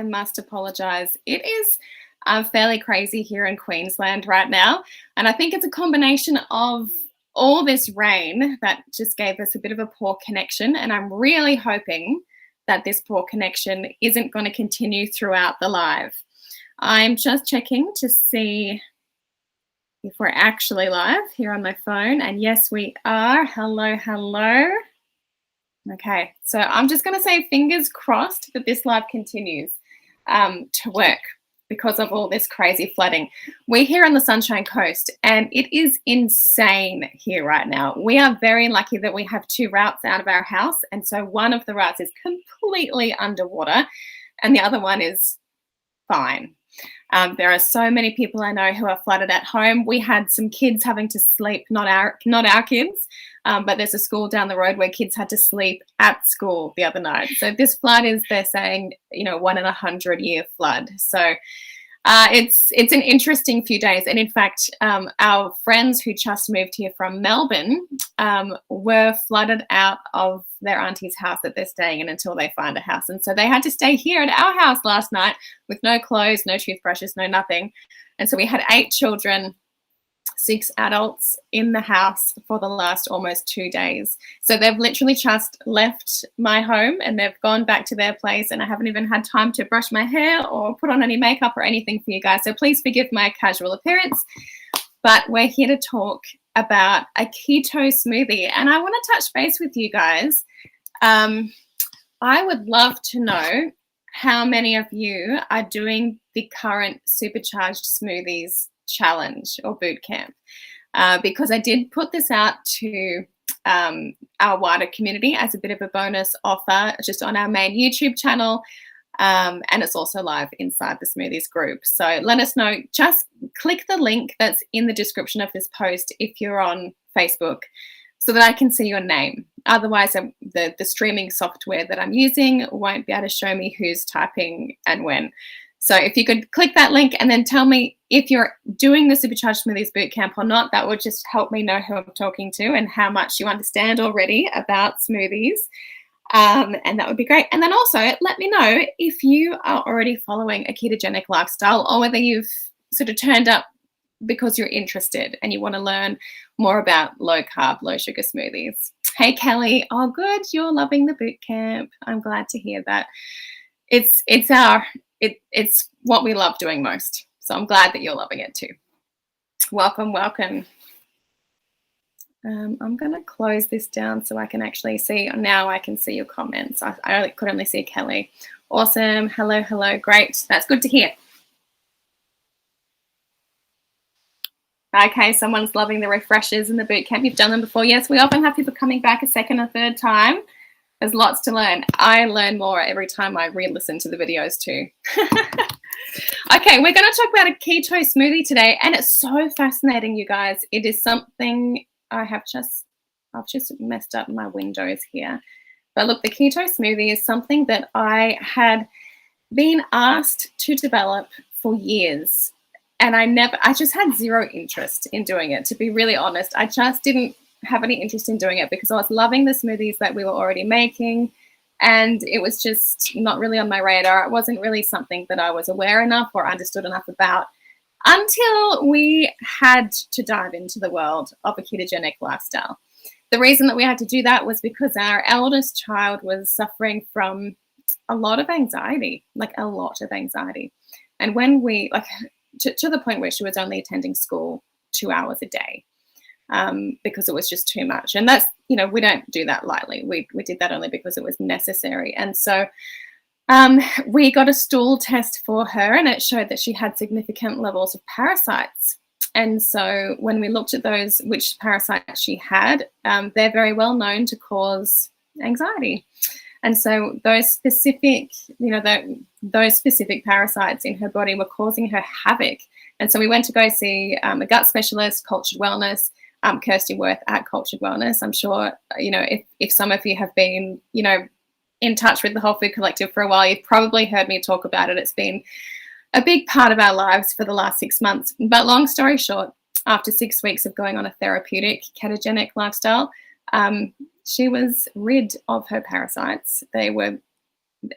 must apologize. It is fairly crazy here in Queensland right now. And I think it's a combination of all this rain that just gave us a bit of a poor connection. And I'm really hoping that this poor connection isn't going to continue throughout the live. I'm just checking to see if we're actually live here on my phone. And yes, we are. Hello, hello. Okay, so I'm just going to say fingers crossed that this live continues to work because of all this crazy flooding. We're here on the Sunshine Coast and it is insane here right now. We are very lucky that we have 2 routes out of our house. And so one of the routes is completely underwater and the other one is fine. There are so many people I know who are flooded at home. We had some kids having to sleep, not our kids, but there's a school down the road where kids had to sleep at school the other night. So this flood is, they're saying, 1 in 100-year flood. So it's an interesting few days. And in fact, our friends who just moved here from Melbourne were flooded out of their auntie's house that they're staying in until they find a house. And so they had to stay here at our house last night with no clothes, no toothbrushes, no nothing. And so we had 8 children, 6 adults in the house for the last almost 2 days. So they've literally just left my home and they've gone back to their place, and I haven't even had time to brush my hair or put on any makeup or anything for you guys. So please forgive my casual appearance, but we're here to talk about a keto smoothie. And I want to touch base with you guys. I would love to know how many of you are doing the current supercharged smoothies challenge or boot camp, because I did put this out to our wider community as a bit of a bonus offer just on our main YouTube channel, and it's also live inside the Smoothies group. So let us know. Just click the link that's in the description of this post if you're on Facebook so that I can see your name. Otherwise, the streaming software that I'm using won't be able to show me who's typing and when. So if you could click that link and then tell me if you're doing the Supercharged Smoothies Bootcamp or not, that would just help me know who I'm talking to and how much you understand already about smoothies. And that would be great. And then also let me know if you are already following a ketogenic lifestyle or whether you've sort of turned up because you're interested and you want to learn more about low carb, low sugar smoothies. Hey, Kelly. Oh, good. You're loving the bootcamp. I'm glad to hear that. It's what we love doing most. So I'm glad that you're loving it too. Welcome, welcome. I'm going to close this down so I can actually see. Now I can see your comments. I could only see Kelly. Awesome. Hello, hello. Great. That's good to hear. Okay, someone's loving the refreshers in the boot camp. You've done them before. Yes, we often have people coming back a second or third time. There's lots to learn. I learn more every time I re-listen to the videos too. Okay, we're going to talk about a keto smoothie today, and it's so fascinating, you guys. It is something I've just messed up my windows here. But look, the keto smoothie is something that I had been asked to develop for years. And I just had zero interest in doing it, to be really honest. I just didn't have any interest in doing it because I was loving the smoothies that we were already making. And it was just not really on my radar. It wasn't really something that I was aware enough or understood enough about until we had to dive into the world of a ketogenic lifestyle. The reason that we had to do that was because our eldest child was suffering from a lot of anxiety, like a lot of anxiety. And when we, to the point where she was only attending school 2 hours a day because it was just too much. And that's, we don't do that lightly. We did that only because it was necessary. And so we got a stool test for her and it showed that she had significant levels of parasites. And so when we looked at those, which parasites she had, they're very well known to cause anxiety. And so those specific, those specific parasites in her body were causing her havoc. And so we went to go see a gut specialist, Cultured Wellness, Kirsty Worth at Cultured Wellness. I'm sure, if some of you have been, in touch with the Whole Food Collective for a while, you've probably heard me talk about it. It's been a big part of our lives for the last 6 months. But long story short, after 6 weeks of going on a therapeutic ketogenic lifestyle, she was rid of her parasites. They were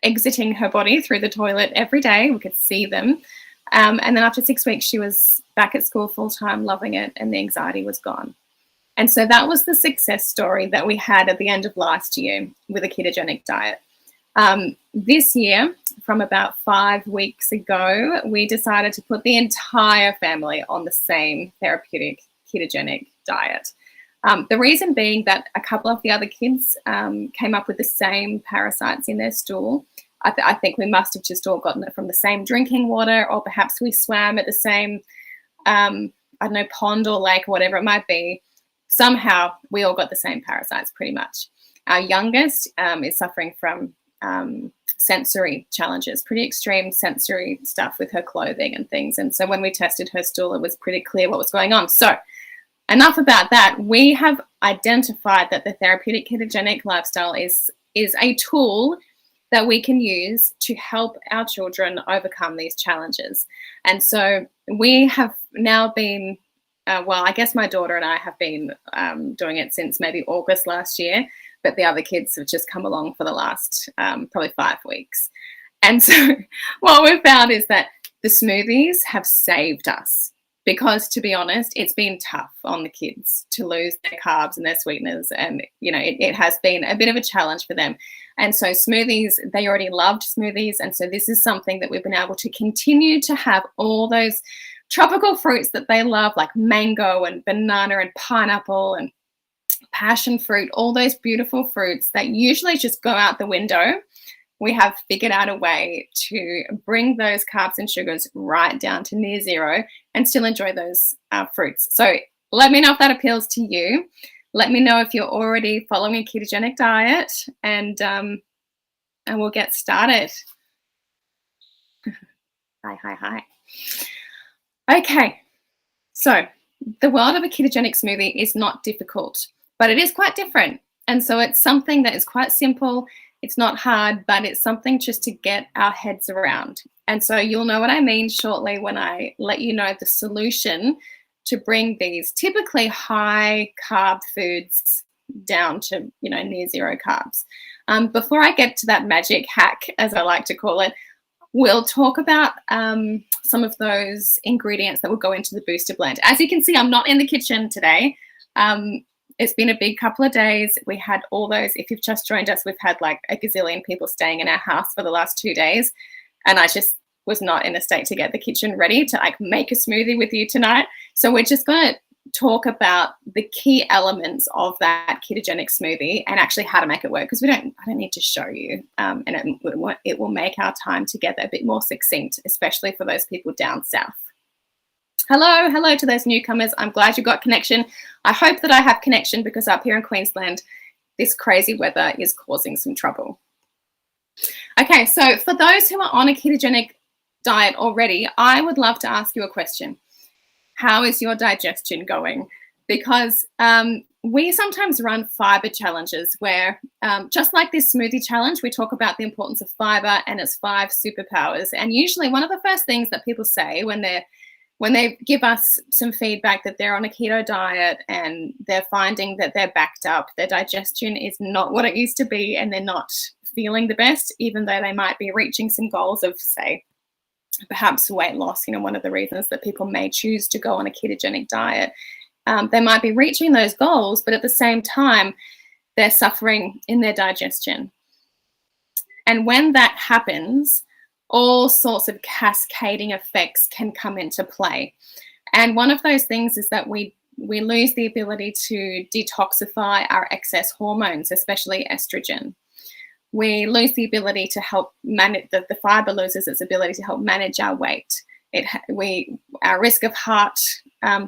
exiting her body through the toilet every day. We could see them. And then after 6 weeks, she was back at school full time, loving it, and the anxiety was gone. And so that was the success story that we had at the end of last year with a ketogenic diet. This year, from about 5 weeks ago, we decided to put the entire family on the same therapeutic ketogenic diet. The reason being that a couple of the other kids came up with the same parasites in their stool. I think we must have just all gotten it from the same drinking water, or perhaps we swam at the same, pond or lake or whatever it might be. Somehow we all got the same parasites pretty much. Our youngest is suffering from sensory challenges, pretty extreme sensory stuff with her clothing and things. And so when we tested her stool, it was pretty clear what was going on. So enough about that. We have identified that the therapeutic ketogenic lifestyle is a tool that we can use to help our children overcome these challenges. And so we have now been, I guess my daughter and I have been doing it since maybe August last year, but the other kids have just come along for the last probably 5 weeks. And so what we've found is that the smoothies have saved us, because to be honest, it's been tough on the kids to lose their carbs and their sweeteners. And, it has been a bit of a challenge for them. And so smoothies, they already loved smoothies. And so this is something that we've been able to continue to have all those tropical fruits that they love, like mango and banana and pineapple and passion fruit, all those beautiful fruits that usually just go out the window. We have figured out a way to bring those carbs and sugars right down to near zero and still enjoy those fruits. So let me know if that appeals to you. Let me know if you're already following a ketogenic diet, and we'll get started. Hi. Okay, so the world of a ketogenic smoothie is not difficult, but it is quite different. And so it's something that is quite simple. It's not hard, but it's something just to get our heads around. And so you'll know what I mean shortly when I let you know the solution to bring these typically high carb foods down to, near zero carbs. Before I get to that magic hack, as I like to call it, we'll talk about some of those ingredients that will go into the booster blend. As you can see, I'm not in the kitchen today. It's been a big couple of days. We had all those, if you've just joined us, we've had like a gazillion people staying in our house for the last 2 days. And I just was not in a state to get the kitchen ready to make a smoothie with you tonight. So we're just going to talk about the key elements of that ketogenic smoothie and actually how to make it work, because I don't need to show you, and it will make our time together a bit more succinct, especially for those people down south. Hello to those newcomers. I'm glad you got connection. I hope that I have connection, because up here in Queensland, this crazy weather is causing some trouble. Okay, so for those who are on a ketogenic diet already, I would love to ask you a question. How is your digestion going? Because we sometimes run fiber challenges where, just like this smoothie challenge, we talk about the importance of fiber and its 5 superpowers. And usually one of the first things that people say when they give us some feedback that they're on a keto diet and they're finding that they're backed up, their digestion is not what it used to be, and they're not feeling the best, even though they might be reaching some goals of, say, perhaps weight loss, one of the reasons that people may choose to go on a ketogenic diet. They might be reaching those goals, but at the same time, they're suffering in their digestion. And when that happens, all sorts of cascading effects can come into play. And one of those things is that we lose the ability to detoxify our excess hormones, especially estrogen. We lose the ability to help manage, the fiber loses its ability to help manage our weight. Our risk of heart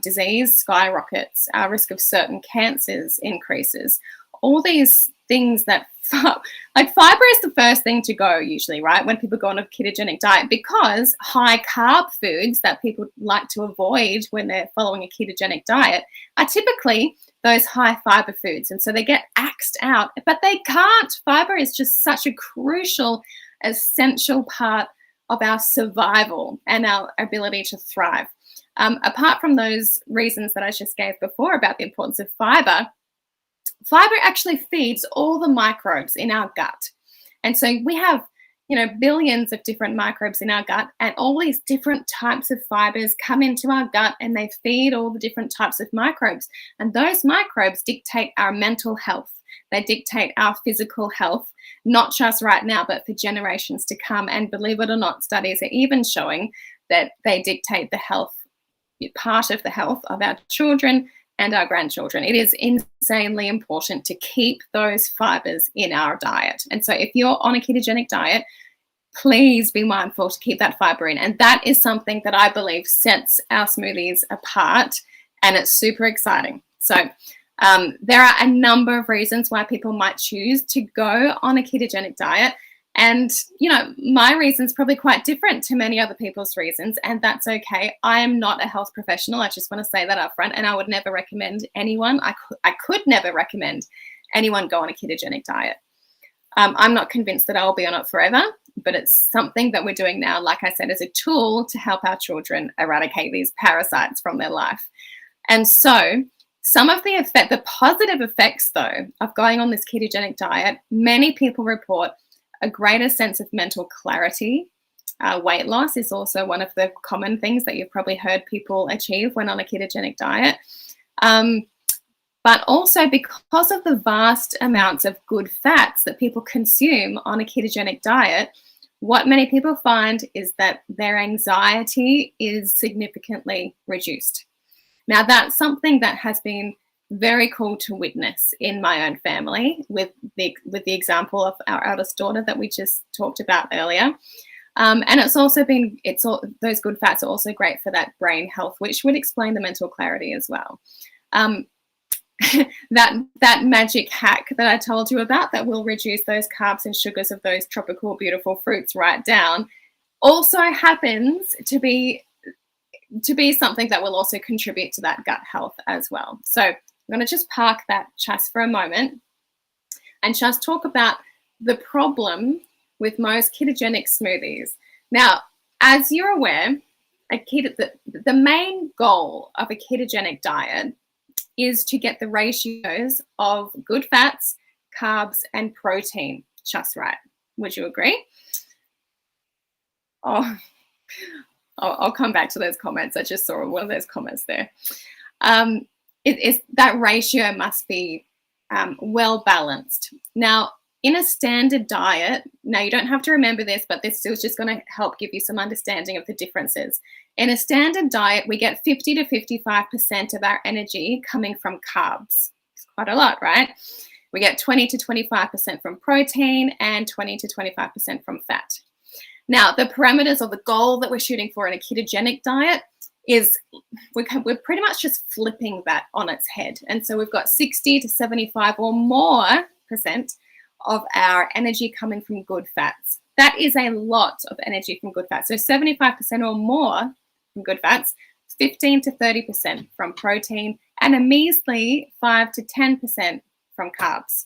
disease skyrockets. Our risk of certain cancers increases. All these things that, fiber is the first thing to go usually, right? When people go on a ketogenic diet, because high carb foods that people like to avoid when they're following a ketogenic diet are typically those high fiber foods. And so they get axed out, but they can't. Fiber is just such a crucial, essential part of our survival and our ability to thrive. Apart from those reasons that I just gave before about the importance of fiber actually feeds all the microbes in our gut. And so we have billions of different microbes in our gut, and all these different types of fibers come into our gut and they feed all the different types of microbes. And those microbes dictate our mental health. They dictate our physical health, not just right now, but for generations to come. And believe it or not, studies are even showing that they dictate the health, part of the health of our children and our grandchildren. It is insanely important to keep those fibers in our diet. And so if you're on a ketogenic diet, please be mindful to keep that fiber in. And that is something that I believe sets our smoothies apart, and it's super exciting. So there are a number of reasons why people might choose to go on a ketogenic diet. And, my reason's probably quite different to many other people's reasons, and that's okay. I am not a health professional. I just want to say that up front, and I would never recommend anyone. I could never recommend anyone go on a ketogenic diet. I'm not convinced that I'll be on it forever, but it's something that we're doing now, like I said, as a tool to help our children eradicate these parasites from their life. And so some of the positive effects, though, of going on this ketogenic diet, many people report a greater sense of mental clarity. Weight loss is also one of the common things that you've probably heard people achieve when on a ketogenic diet. But also because of the vast amounts of good fats that people consume on a ketogenic diet, what many people find is that their anxiety is significantly reduced. Now, that's something that has been very cool to witness in my own family with the example of our eldest daughter that we just talked about earlier. And it's also those good fats are also great for that brain health, which would explain the mental clarity as well. That magic hack that I told you about that will reduce those carbs and sugars of those tropical, beautiful fruits right down also happens to be something that will also contribute to that gut health as well. So I'm going to just park that just for a moment and just talk about the problem with most ketogenic smoothies. Now, as you're aware, the main goal of a ketogenic diet is to get the ratios of good fats, carbs, and protein just right. Would you agree? Oh, I'll come back to those comments. I just saw one of those comments there. That ratio must be well balanced. Now, in a standard diet, now you don't have to remember this, but this is just going to help give you some understanding of the differences. In a standard diet, we get 50 to 55% of our energy coming from carbs. It's quite a lot, right? We get 20 to 25% from protein and 20 to 25% from fat. Now, the parameters or the goal that we're shooting for in a ketogenic diet is we're pretty much just flipping that on its head. And so we've got 60 to 75 or more % of our energy coming from good fats. That is a lot of energy from good fats. So 75% or more from good fats, 15 to 30% from protein, and a measly 5 to 10% from carbs.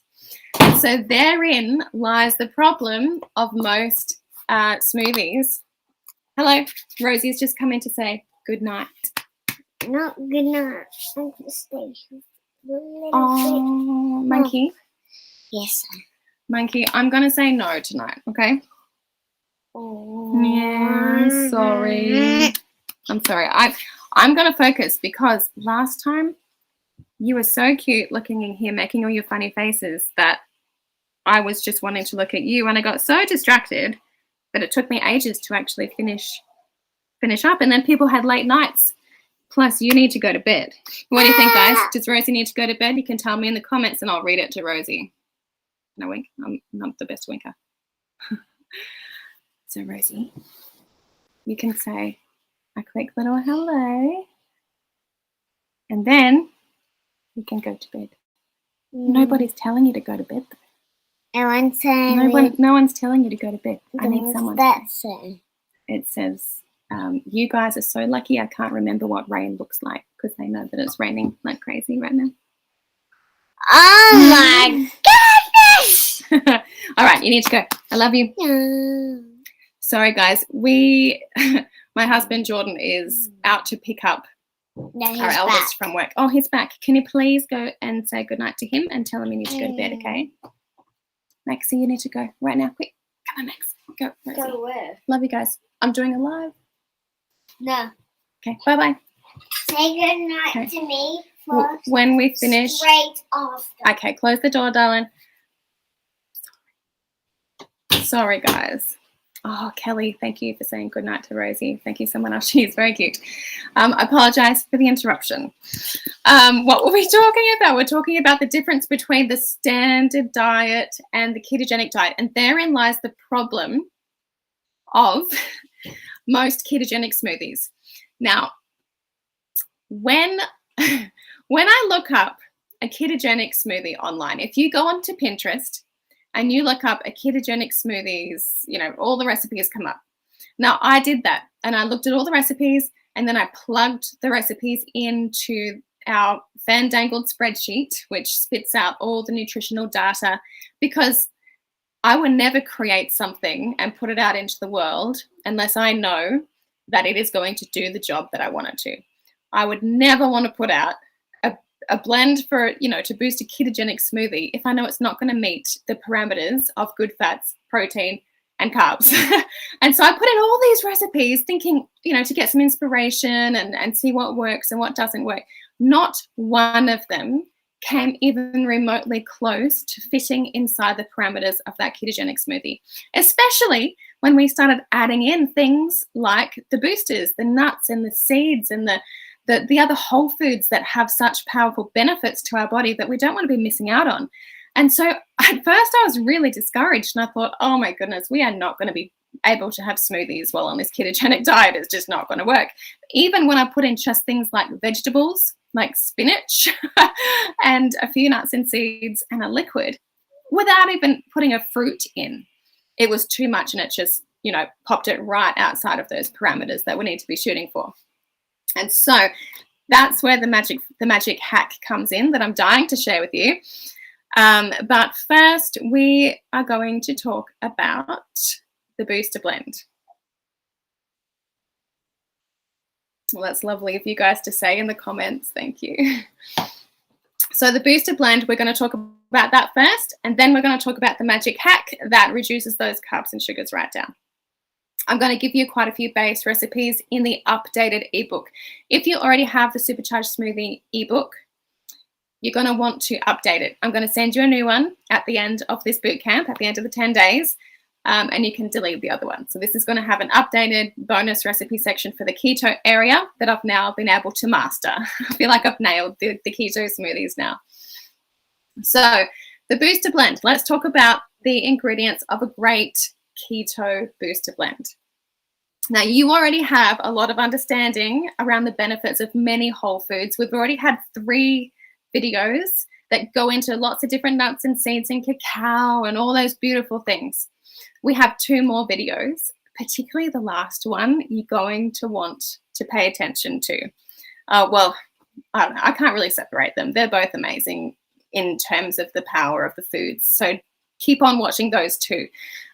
And so therein lies the problem of most smoothies. Hello, Rosie's just come in to say good night. Not good night. I'm going to stay here for a little bit. Monkey. Yes. Monkey, I'm going to say no tonight, okay? Oh. Yeah, sorry. I'm sorry. I'm going to focus because last time you were so cute looking in here, making all your funny faces that I was just wanting to look at you, and I got so distracted that it took me ages to actually finish up, and then people had late nights. Plus, you need to go to bed. What do you think, guys? Does Rosie need to go to bed? You can tell me in the comments, and I'll read it to Rosie. No wink. I'm not the best winker. So, Rosie, you can say a quick little hello, and then you can go to bed. Nobody's telling you to go to bed, though. No one's telling you to go to bed. I need someone. What's that say? It says, you guys are so lucky I can't remember what rain looks like because they know that it's raining like crazy right now. Oh my goodness! All right, you need to go. I love you. No. Sorry, guys. My husband Jordan is out to pick up our eldest from work. Oh, he's back. Can you please go and say goodnight to him and tell him you need to go to bed, okay? Maxie, you need to go right now. Quick. Come on, Max. Go, Rosie. Go where? Love you guys. I'm doing a live. No. Okay, bye-bye. Say good night Okay. to me first. When we finish. Straight after. Okay, close the door, darling. Sorry, guys. Oh, Kelly, thank you for saying goodnight to Rosie. Thank you so much. She's very cute. I apologize for the interruption. What were we talking about? We're talking about the difference between the standard diet and the ketogenic diet. And therein lies the problem of most ketogenic smoothies. Now, when I look up a ketogenic smoothie online, if you go onto Pinterest and you look up a ketogenic smoothies, you know, all the recipes come up. Now, I did that and I looked at all the recipes and then I plugged the recipes into our fandangled spreadsheet, which spits out all the nutritional data, because I would never create something and put it out into the world unless I know that it is going to do the job that I want it to. I would never want to put out a blend for, you know, to boost a ketogenic smoothie if I know it's not going to meet the parameters of good fats, protein, and carbs. And so I put in all these recipes thinking, you know, to get some inspiration and see what works and what doesn't work. Not one of them came even remotely close to fitting inside the parameters of that ketogenic smoothie, especially when we started adding in things like the boosters, the nuts and the seeds and the other whole foods that have such powerful benefits to our body that we don't want to be missing out on. And so at first I was really discouraged and I thought, oh my goodness, we are not going to be able to have smoothies while on this ketogenic diet. It's just not going to work. Even when I put in just things like vegetables, like spinach and a few nuts and seeds and a liquid, without even putting a fruit in, it was too much and it just, you know, popped it right outside of those parameters that we need to be shooting for. And so that's where the magic hack comes in that I'm dying to share with you. But first, we are going to talk about the booster blend. Well, that's lovely of you guys to say in the comments. Thank you. So the booster blend, we're going to talk about that first, and then we're going to talk about the magic hack that reduces those carbs and sugars right down. I'm going to give you quite a few base recipes in the updated ebook. If you already have the Supercharged Smoothie ebook, you're going to want to update it. I'm going to send you a new one at the end of this boot camp, at the end of the 10 days, and you can delete the other one. So this is going to have an updated bonus recipe section for the keto area that I've now been able to master. I feel like I've nailed the keto smoothies now. So the booster blend, let's talk about the ingredients of a great keto booster blend. Now, you already have a lot of understanding around the benefits of many whole foods. We've already had 3 videos that go into lots of different nuts and seeds and cacao and all those beautiful things. We have 2 more videos, particularly the last one you're going to want to pay attention to. Well, I don't know, I can't really separate them. They're both amazing in terms of the power of the foods. So keep on watching those 2.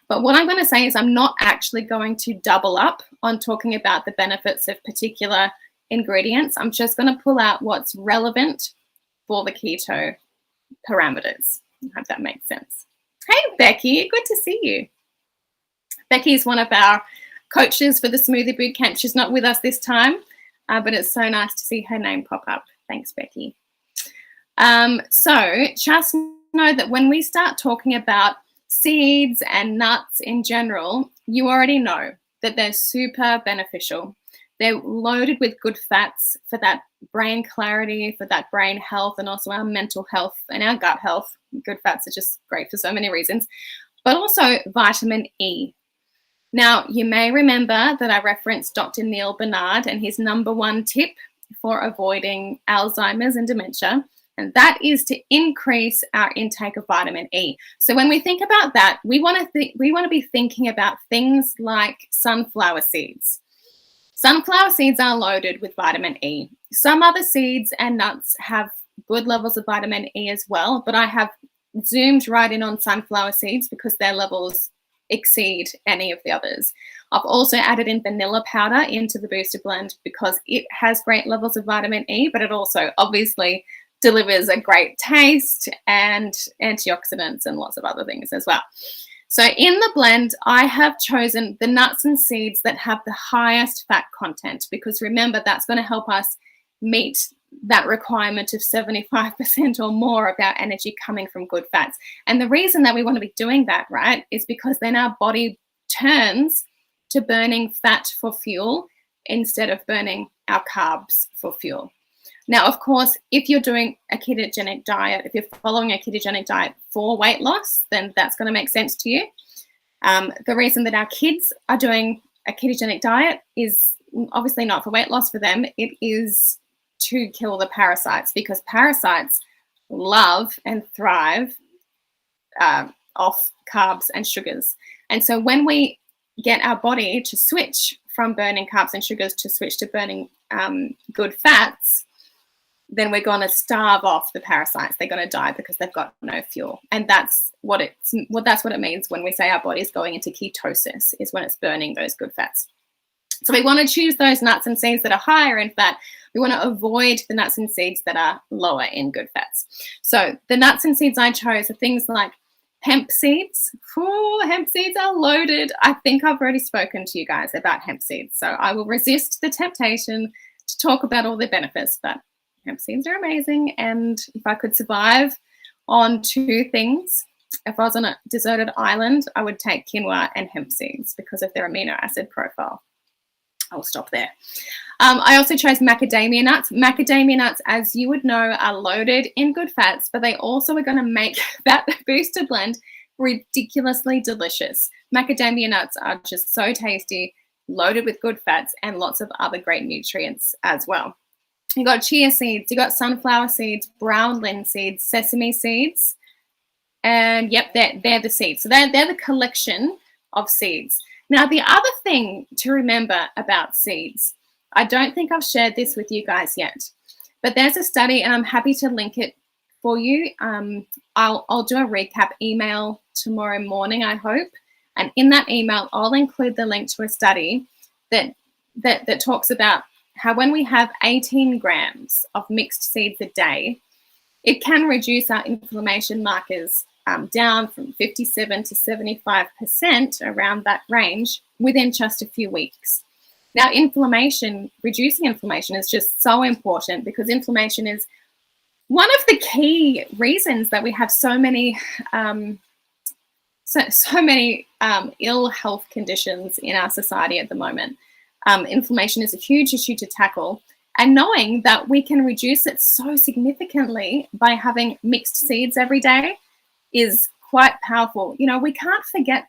But what I'm going to say is I'm not actually going to double up on talking about the benefits of particular ingredients. I'm just going to pull out what's relevant for the keto parameters. I hope that makes sense. Hey, Becky, good to see you. Becky is one of our coaches for the Smoothie Bootcamp. She's not with us this time, but it's so nice to see her name pop up. Thanks, Becky. So just know that when we start talking about seeds and nuts in general, you already know that they're super beneficial. They're loaded with good fats for that brain clarity, for that brain health, and also our mental health and our gut health. Good fats are just great for so many reasons, but also vitamin E. Now, you may remember that I referenced Dr. Neil Bernard and his #1 tip for avoiding Alzheimer's and dementia, and that is to increase our intake of vitamin E. So when we think about that, we want to be thinking about things like sunflower seeds. Sunflower seeds are loaded with vitamin E. Some other seeds and nuts have good levels of vitamin E as well, but I have zoomed right in on sunflower seeds because their levels exceed any of the others. I've also added in vanilla powder into the booster blend because it has great levels of vitamin E, but it also obviously delivers a great taste and antioxidants and lots of other things as well. So in the blend, I have chosen the nuts and seeds that have the highest fat content, because remember, that's going to help us meet that requirement of 75% or more of our energy coming from good fats. And the reason that we want to be doing that, right, is because then our body turns to burning fat for fuel instead of burning our carbs for fuel. Now, of course, if you're doing a ketogenic diet, if you're following a ketogenic diet for weight loss, then that's going to make sense to you. The reason that our kids are doing a ketogenic diet is obviously not for weight loss for them. It is to kill the parasites, because parasites love and thrive off carbs and sugars. And so when we get our body to switch from burning carbs and sugars to switch to burning good fats, then we're going to starve off the parasites. They're going to die because they've got no fuel. And that's what it means when we say our body's going into ketosis, is when it's burning those good fats. So we want to choose those nuts and seeds that are higher in fat. We want to avoid the nuts and seeds that are lower in good fats. So the nuts and seeds I chose are things like hemp seeds. Hemp seeds are loaded. I think I've already spoken to you guys about hemp seeds, so I will resist the temptation to talk about all the benefits, but hemp seeds are amazing. And if I could survive on two things, if I was on a deserted island, I would take quinoa and hemp seeds because of their amino acid profile. I'll stop there. I also chose macadamia nuts. Macadamia nuts, as you would know, are loaded in good fats, but they also are going to make that booster blend ridiculously delicious. Macadamia nuts are just so tasty, loaded with good fats and lots of other great nutrients as well. You got chia seeds, you got sunflower seeds, brown linseeds, sesame seeds, and yep, they're the seeds. So they're the collection of seeds. Now, the other thing to remember about seeds, I don't think I've shared this with you guys yet, but there's a study, and I'm happy to link it for you. I'll do a recap email tomorrow morning, I hope, and in that email, I'll include the link to a study that talks about how when we have 18 grams of mixed seeds a day, it can reduce our inflammation markers down from 57 to 75%, around that range, within just a few weeks. Now, reducing inflammation is just so important, because inflammation is one of the key reasons that we have so many ill health conditions in our society at the moment. Inflammation is a huge issue to tackle, and knowing that we can reduce it so significantly by having mixed seeds every day is quite powerful. You know, we can't forget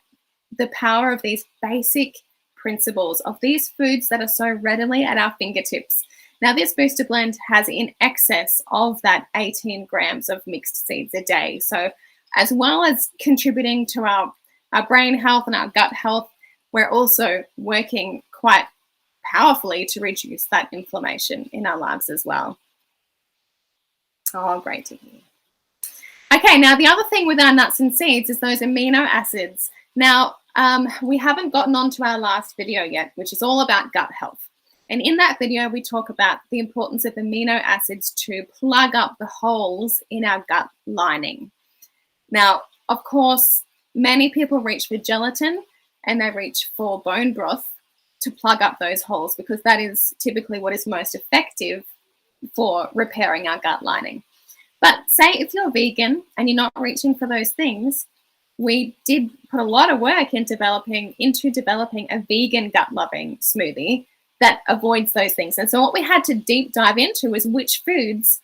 the power of these basic principles of these foods that are so readily at our fingertips. Now, this booster blend has in excess of that 18 grams of mixed seeds a day. So as well as contributing to our brain health and our gut health, we're also working quite powerfully to reduce that inflammation in our lives as well. Oh, great to hear. Okay, now the other thing with our nuts and seeds is those amino acids. Now, we haven't gotten on to our last video yet, which is all about gut health. And in that video, we talk about the importance of amino acids to plug up the holes in our gut lining. Now, of course, many people reach for gelatin and they reach for bone broth to plug up those holes, because that is typically what is most effective for repairing our gut lining. But say if you're vegan and you're not reaching for those things, we did put a lot of work into developing a vegan gut-loving smoothie that avoids those things. And so what we had to deep dive into was which foods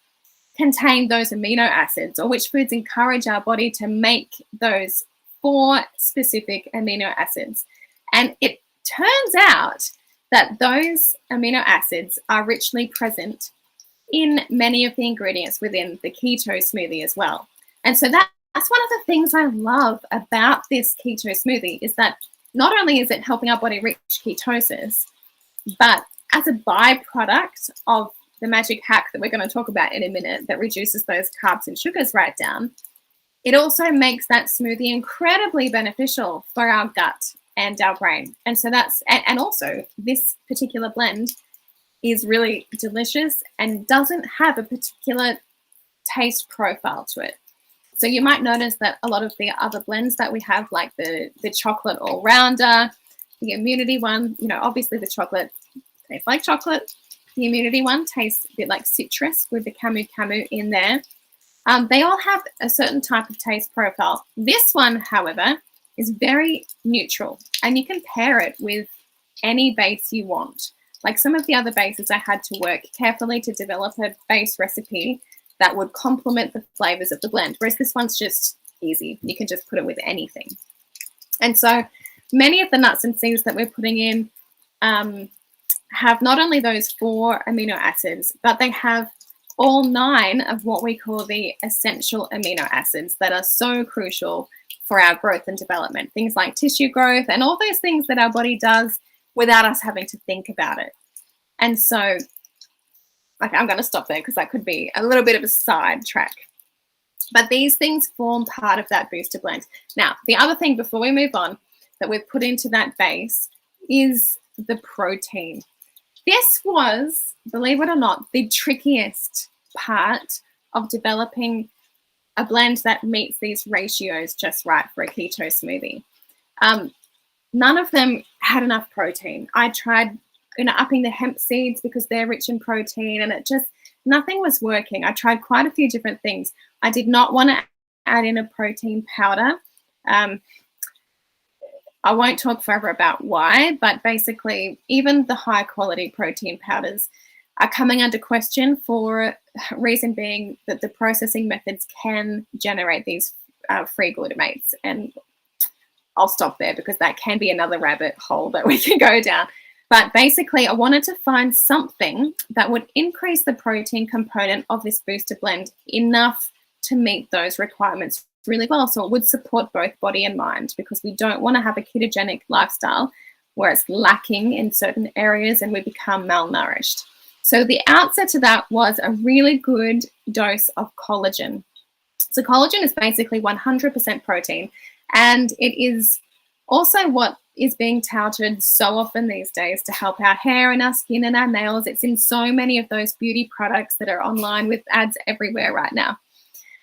contain those amino acids, or which foods encourage our body to make those 4 specific amino acids. And it turns out that those amino acids are richly present in many of the ingredients within the keto smoothie as well. And so that's one of the things I love about this keto smoothie, is that not only is it helping our body reach ketosis, but as a byproduct of the magic hack that we're going to talk about in a minute that reduces those carbs and sugars right down, it also makes that smoothie incredibly beneficial for our gut and our brain. And so and also this particular blend is really delicious and doesn't have a particular taste profile to it. So you might notice that a lot of the other blends that we have, like the chocolate all-rounder, the immunity one, you know, obviously the chocolate tastes like chocolate. The immunity one tastes a bit like citrus with the camu camu in there. They all have a certain type of taste profile. This one, however, is very neutral, and you can pair it with any base you want. Like some of the other bases, I had to work carefully to develop a base recipe that would complement the flavors of the blend, whereas this one's just easy. You can just put it with anything. And so many of the nuts and seeds that we're putting in have not only those 4 amino acids, but they have all 9 of what we call the essential amino acids that are so crucial for our growth and development. Things like tissue growth and all those things that our body does without us having to think about it. And so, like, I'm going to stop there because that could be a little bit of a sidetrack. But these things form part of that booster blend. Now, the other thing before we move on that we've put into that base is the protein. This was, believe it or not, the trickiest part of developing a blend that meets these ratios just right for a keto smoothie. None of them had enough protein. I tried, you know, upping the hemp seeds because they're rich in protein, and it just, nothing was working. I tried quite a few different things. I did not want to add in a protein powder. I won't talk forever about why, but basically even the high quality protein powders are coming under question for reason being that the processing methods can generate these free glutamates. And I'll stop there because that can be another rabbit hole that we can go down. But basically I wanted to find something that would increase the protein component of this booster blend enough to meet those requirements really well, so it would support both body and mind, because we don't want to have a ketogenic lifestyle where it's lacking in certain areas and we become malnourished. So the answer to that was a really good dose of collagen. So collagen is basically 100% protein, and it is also what is being touted so often these days to help our hair and our skin and our nails. It's in so many of those beauty products that are online with ads everywhere right now.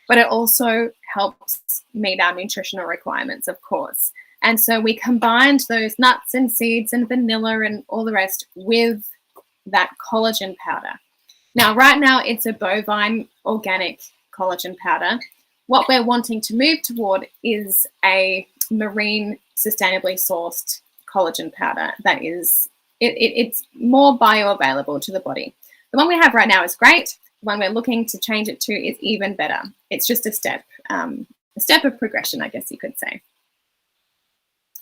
But it also helps meet our nutritional requirements, of course. And so we combined those nuts and seeds and vanilla and all the rest with that collagen powder. Now, right now, it's a bovine organic collagen powder. What we're wanting to move toward is a marine, sustainably sourced collagen powder that is, it's more bioavailable to the body. The one we have right now is great. The one we're looking to change it to is even better. It's just a step of progression, I guess you could say.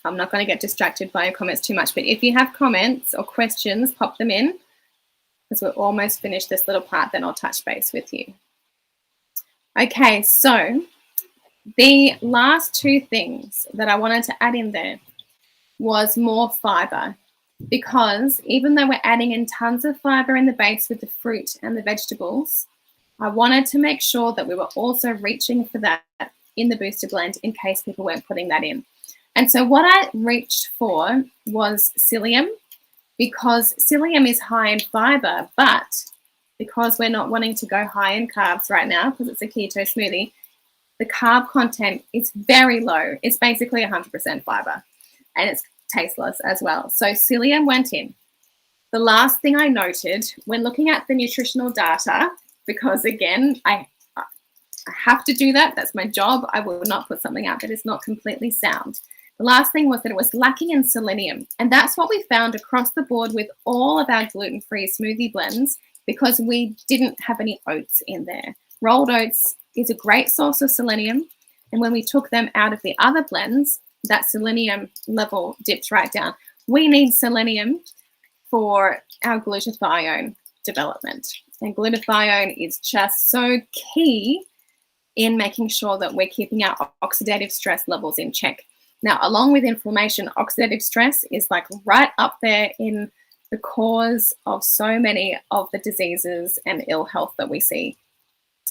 I'm not going to get distracted by your comments too much, but if you have comments or questions, pop them in, because we're almost finished this little part, then I'll touch base with you. Okay, so the last 2 things that I wanted to add in there was more fiber, because even though we're adding in tons of fiber in the base with the fruit and the vegetables, I wanted to make sure that we were also reaching for that in the booster blend in case people weren't putting that in. And so what I reached for was psyllium, because psyllium is high in fiber, but because we're not wanting to go high in carbs right now because it's a keto smoothie, the carb content is very low. It's basically 100% fiber, and it's tasteless as well. So psyllium went in. The last thing I noted when looking at the nutritional data, because again, I have to do that. That's my job. I will not put something out that is not completely sound. The last thing was that it was lacking in selenium. And that's what we found across the board with all of our gluten-free smoothie blends, because we didn't have any oats in there. Rolled oats is a great source of selenium. And when we took them out of the other blends, that selenium level dipped right down. We need selenium for our glutathione development. And glutathione is just so key in making sure that we're keeping our oxidative stress levels in check. Now, along with inflammation, oxidative stress is like right up there in the cause of so many of the diseases and ill health that we see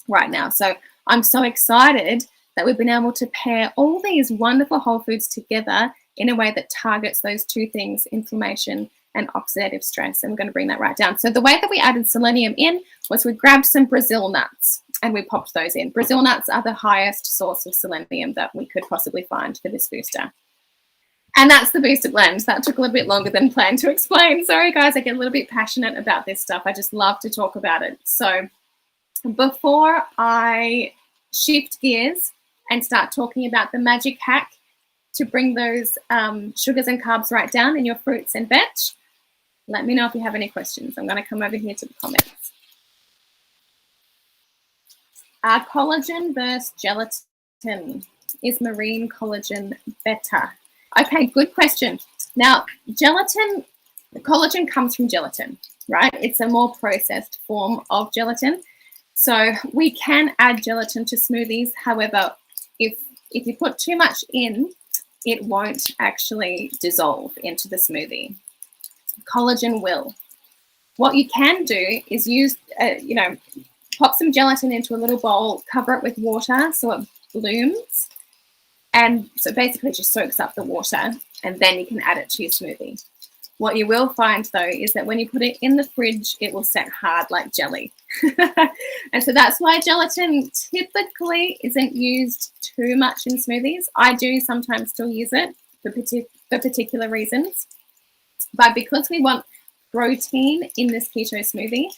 right now. So I'm so excited that we've been able to pair all these wonderful whole foods together in a way that targets those 2 things, inflammation and oxidative stress. And we're going to bring that right down. So the way that we added selenium in was we grabbed some Brazil nuts. and we popped those in. Brazil nuts are the highest source of selenium that we could possibly find for this booster. And that's the booster blend. That took a little bit longer than planned to explain. Sorry, guys, I get a little bit passionate about this stuff. I just love to talk about it. So before I shift gears and start talking about the magic hack to bring those sugars and carbs right down in your fruits and veg, let me know if you have any questions. I'm going to come over here to the comments. Collagen versus gelatin. Is marine collagen better? Okay, good question. Now, collagen comes from gelatin, right? It's a more processed form of gelatin. So we can add gelatin to smoothies. However, if you put too much in, it won't actually dissolve into the smoothie. Collagen will. What you can do is use, pop some gelatin into a little bowl, cover it with water so it blooms. And so basically it just soaks up the water, and then you can add it to your smoothie. What you will find, though, is that when you put it in the fridge, it will set hard like jelly. And so that's why gelatin typically isn't used too much in smoothies. I do sometimes still use it for particular reasons. But because we want protein in this keto smoothie,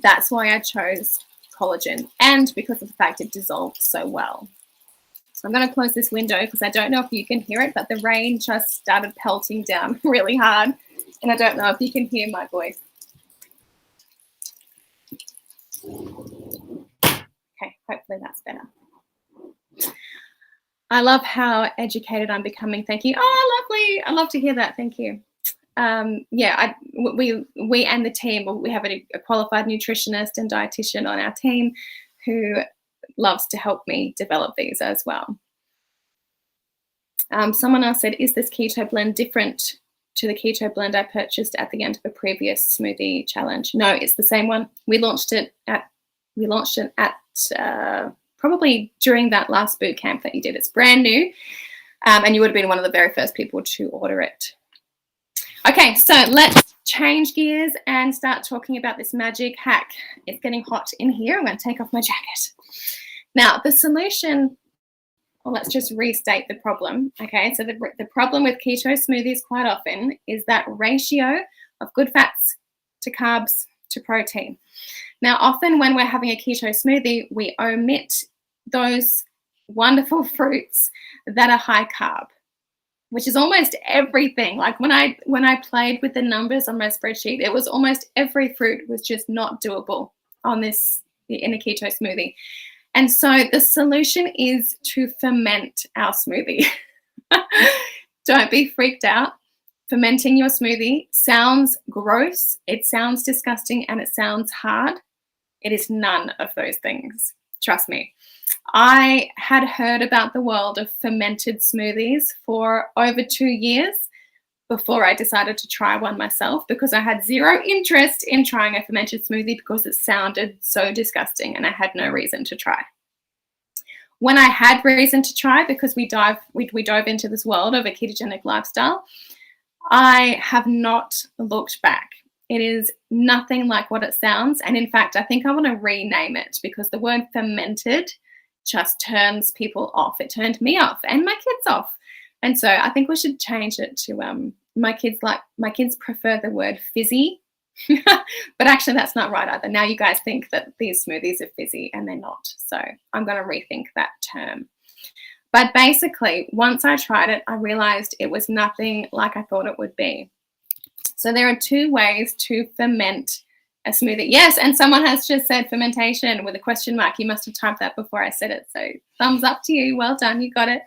that's why I chose collagen, and because of the fact it dissolves so well. So I'm going to close this window because I don't know if you can hear it, but the rain just started pelting down really hard, and I don't know if you can hear my voice. Okay, hopefully that's better. I love how educated I'm becoming. Thank you. Oh, lovely. I love to hear that. Thank you. We and the team, we have a qualified nutritionist and dietitian on our team who loves to help me develop these as well. Someone else said, is this keto blend different to the keto blend I purchased at the end of a previous smoothie challenge? No, it's the same one. We launched it at probably during that last boot camp that you did. It's brand new, and you would have been one of the very first people to order it. Okay, so let's change gears and start talking about this magic hack. It's getting hot in here. I'm going to take off my jacket. Now, the solution, well, let's just restate the problem. Okay, so the problem with keto smoothies quite often is that ratio of good fats to carbs to protein. Now, often when we're having a keto smoothie, we omit those wonderful fruits that are high carb, which is almost everything. Like when I played with the numbers on my spreadsheet, it was almost every fruit was just not doable in a keto smoothie. And so the solution is to ferment our smoothie. Don't be freaked out. Fermenting your smoothie sounds gross, it sounds disgusting, and it sounds hard. It is none of those things. Trust me. I had heard about the world of fermented smoothies for over 2 years before I decided to try one myself, because I had zero interest in trying a fermented smoothie because it sounded so disgusting and I had no reason to try. When I had reason to try, because we dove into this world of a ketogenic lifestyle, I have not looked back. It is nothing like what it sounds. And in fact, I think I want to rename it, because the word fermented just turns people off. It turned me off and my kids off. And so I think we should change it to my kids prefer the word fizzy. But actually that's not right either. Now you guys think that these smoothies are fizzy, and they're not. So I'm going to rethink that term. But basically, once I tried it, I realized it was nothing like I thought it would be. So there are 2 ways to ferment a smoothie. Yes, and someone has just said fermentation with a question mark. You must have typed that before I said it. So thumbs up to you. Well done. You got it.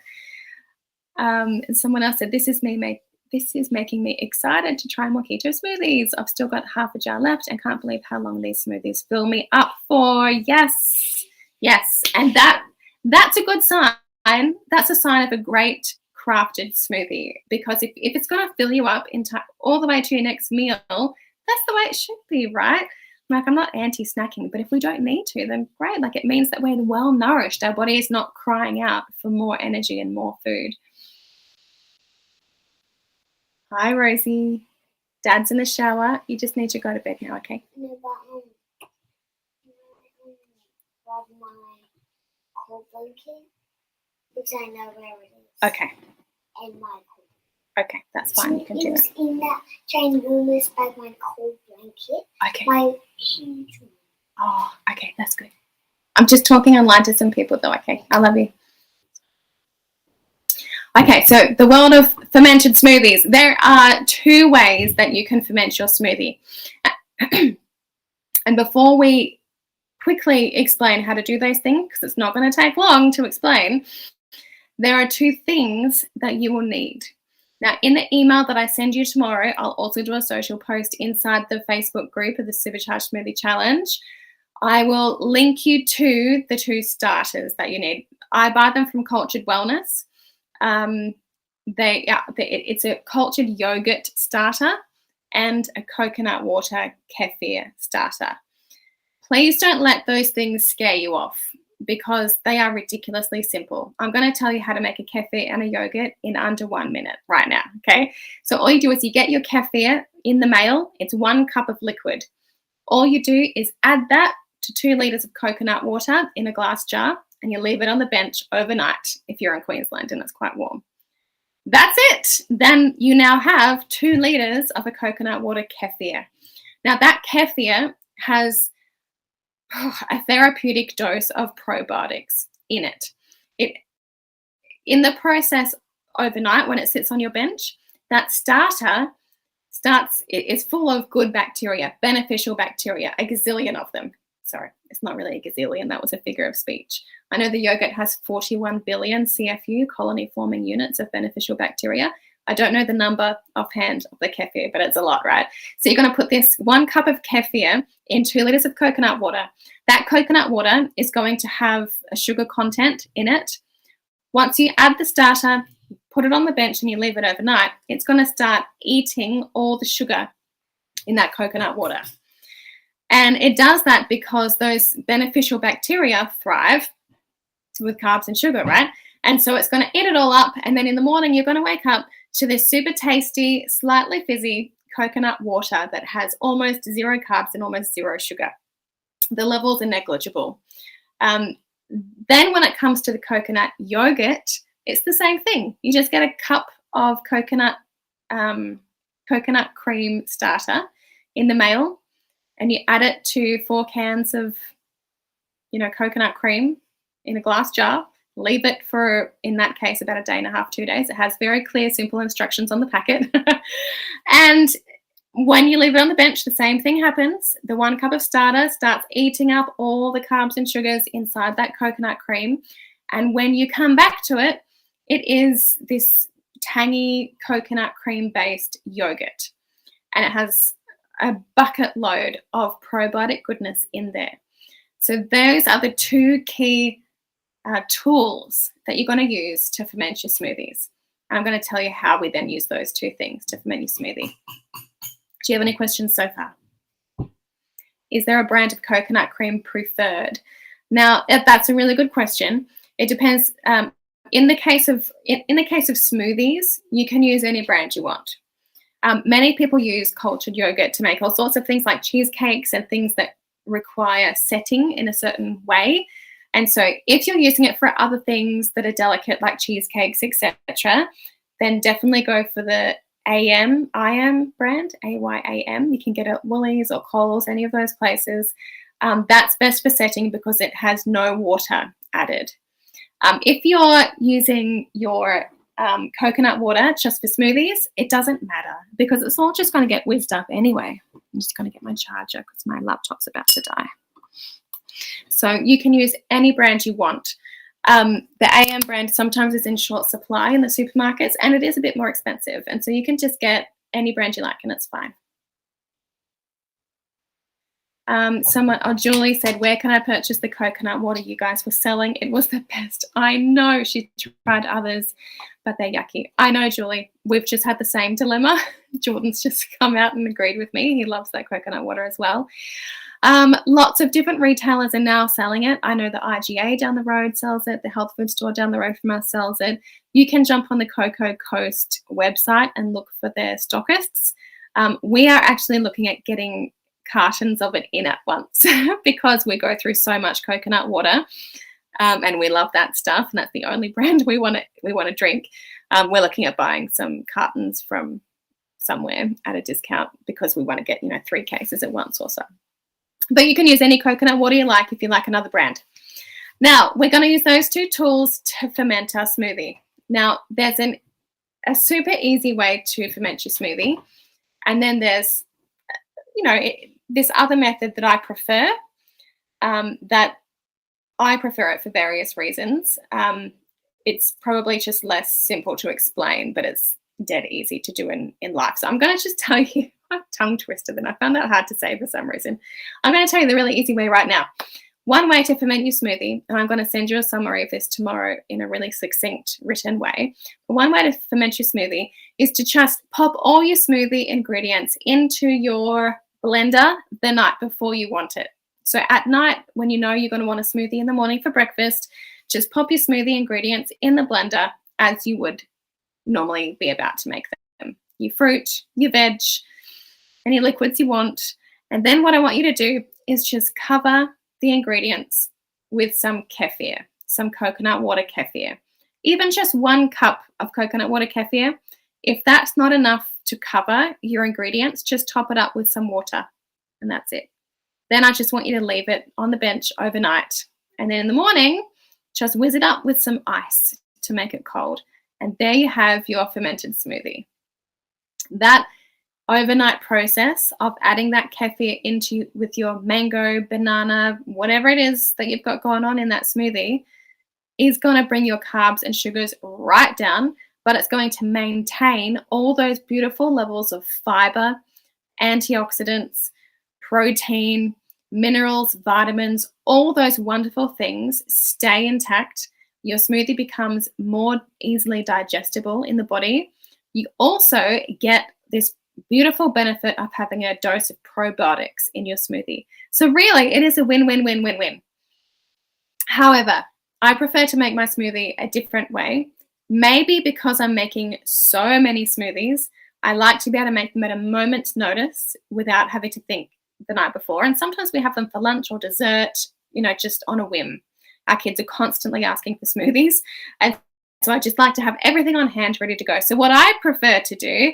And someone else said, this is making me excited to try more keto smoothies. I've still got half a jar left and can't believe how long these smoothies fill me up for. Yes. And that's a good sign. That's a sign of a great crafted smoothie, because if it's going to fill you up all the way to your next meal, that's the way it should be, right? Like, I'm not anti-snacking, but if we don't need to, then great. Like, it means that we're well nourished. Our body is not crying out for more energy and more food. Hi, Rosie. Dad's in the shower. You just need to go to bed now, okay? grab my cold blanket, which I know where it is. Okay. And my cold. Okay, that's fine. You can do that. In that ginormous bag, my cold blanket. Okay. My huge one. Oh, okay, that's good. I'm just talking online to some people though. Okay, I love you. Okay, so the world of fermented smoothies. There are 2 ways that you can ferment your smoothie. And before we quickly explain how to do those things, because it's not going to take long to explain, there are 2 things that you will need. Now, in the email that I send you tomorrow, I'll also do a social post inside the Facebook group of the Supercharged Smoothie Challenge. I will link you to the 2 starters that you need. I buy them from Cultured Wellness. It's a cultured yogurt starter and a coconut water kefir starter. Please don't let those things scare you off because they are ridiculously simple. I'm going to tell you how to make a kefir and a yogurt in under 1 minute right now, okay? So all you do is you get your kefir in the mail. It's 1 cup of liquid. All you do is add that to 2 litres of coconut water in a glass jar, and you leave it on the bench overnight if you're in Queensland and it's quite warm. That's it. Then you now have 2 litres of a coconut water kefir. Now that kefir has a therapeutic dose of probiotics in it. In the process overnight when it sits on your bench, that starter it's full of good bacteria, beneficial bacteria, a gazillion of them. Sorry, it's not really a gazillion. That was a figure of speech. I know the yogurt has 41 billion CFU, colony-forming units of beneficial bacteria. I don't know the number offhand of the kefir, but it's a lot, right? So you're going to put this 1 cup of kefir in 2 litres of coconut water. That coconut water is going to have a sugar content in it. Once you add the starter, put it on the bench and you leave it overnight, it's going to start eating all the sugar in that coconut water. And it does that because those beneficial bacteria thrive with carbs and sugar, right? And so it's going to eat it all up. And then in the morning, you're going to wake up to this super tasty, slightly fizzy coconut water that has almost 0 carbs and almost 0 sugar. The levels are negligible. Then when it comes to the coconut yogurt, it's the same thing. You just get a cup of coconut cream starter in the mail, and you add it to 4 cans of, coconut cream in a glass jar. Leave it for, in that case, about a day and a half, 2 days. It has very clear, simple instructions on the packet. And when you leave it on the bench, the same thing happens. The 1 cup of starter starts eating up all the carbs and sugars inside that coconut cream. And when you come back to it, it is this tangy coconut cream-based yogurt. And it has a bucket load of probiotic goodness in there. So those are the 2 key tools that you're going to use to ferment your smoothies. And I'm going to tell you how we then use those 2 things to ferment your smoothie. Do you have any questions so far? Is there a brand of coconut cream preferred? Now, that's a really good question. It depends. In the case of smoothies, you can use any brand you want. Many people use cultured yogurt to make all sorts of things like cheesecakes and things that require setting in a certain way. And so if you're using it for other things that are delicate like cheesecakes, etc., then definitely go for the IM brand, AYAM. You can get it at Woolies or Coles, any of those places. That's best for setting because it has no water added. If you're using your coconut water just for smoothies, it doesn't matter because it's all just going to get whizzed up anyway. I'm just going to get my charger because my laptop's about to die. So you can use any brand you want. The AM brand sometimes is in short supply in the supermarkets and it is a bit more expensive. And so you can just get any brand you like and it's fine. Julie said, where can I purchase the coconut water you guys were selling? It was the best. I know she tried others, but they're yucky. I know, Julie. We've just had the same dilemma. Jordan's just come out and agreed with me. He loves that coconut water as well. Lots of different retailers are now selling it. I know the IGA down the road sells it. The health food store down the road from us sells it. You can jump on the Cocoa Coast website and look for their stockists. We are actually looking at getting cartons of it in at once because we go through so much coconut water, and we love that stuff, and that's the only brand we want to drink. We're looking at buying some cartons from somewhere at a discount because we want to get 3 cases at once or so. But you can use any coconut water you like if you like another brand. Now, we're going to use those 2 tools to ferment our smoothie. Now, there's a super easy way to ferment your smoothie. And then there's, this other method that I prefer, that I prefer it for various reasons. It's probably just less simple to explain, but it's dead easy to do in life. So I'm going to just tell you, I'm tongue twisted, and I found that hard to say for some reason. I'm going to tell you the really easy way right now. One way to ferment your smoothie, and I'm going to send you a summary of this tomorrow in a really succinct written way. But one way to ferment your smoothie is to just pop all your smoothie ingredients into your blender the night before you want it. So at night, when you know you're going to want a smoothie in the morning for breakfast, just pop your smoothie ingredients in the blender as you would normally be about to make them. Your fruit, your veg, any liquids you want. And then what I want you to do is just cover the ingredients with some kefir, some coconut water kefir. Even just 1 cup of coconut water kefir. If that's not enough to cover your ingredients, just top it up with some water, and that's it. Then I just want you to leave it on the bench overnight. And then in the morning, just whiz it up with some ice to make it cold. And there you have your fermented smoothie. That overnight process of adding that kefir into with your mango, banana, whatever it is that you've got going on in that smoothie is going to bring your carbs and sugars right down, but it's going to maintain all those beautiful levels of fiber, antioxidants, protein, minerals, vitamins, all those wonderful things stay intact. Your smoothie becomes more easily digestible in the body. You also get this beautiful benefit of having a dose of probiotics in your smoothie. So really, it is a win-win-win-win-win. However, I prefer to make my smoothie a different way. Maybe because I'm making so many smoothies, I like to be able to make them at a moment's notice without having to think the night before. And sometimes we have them for lunch or dessert, just on a whim. Our kids are constantly asking for smoothies. And so I just like to have everything on hand ready to go. So what I prefer to do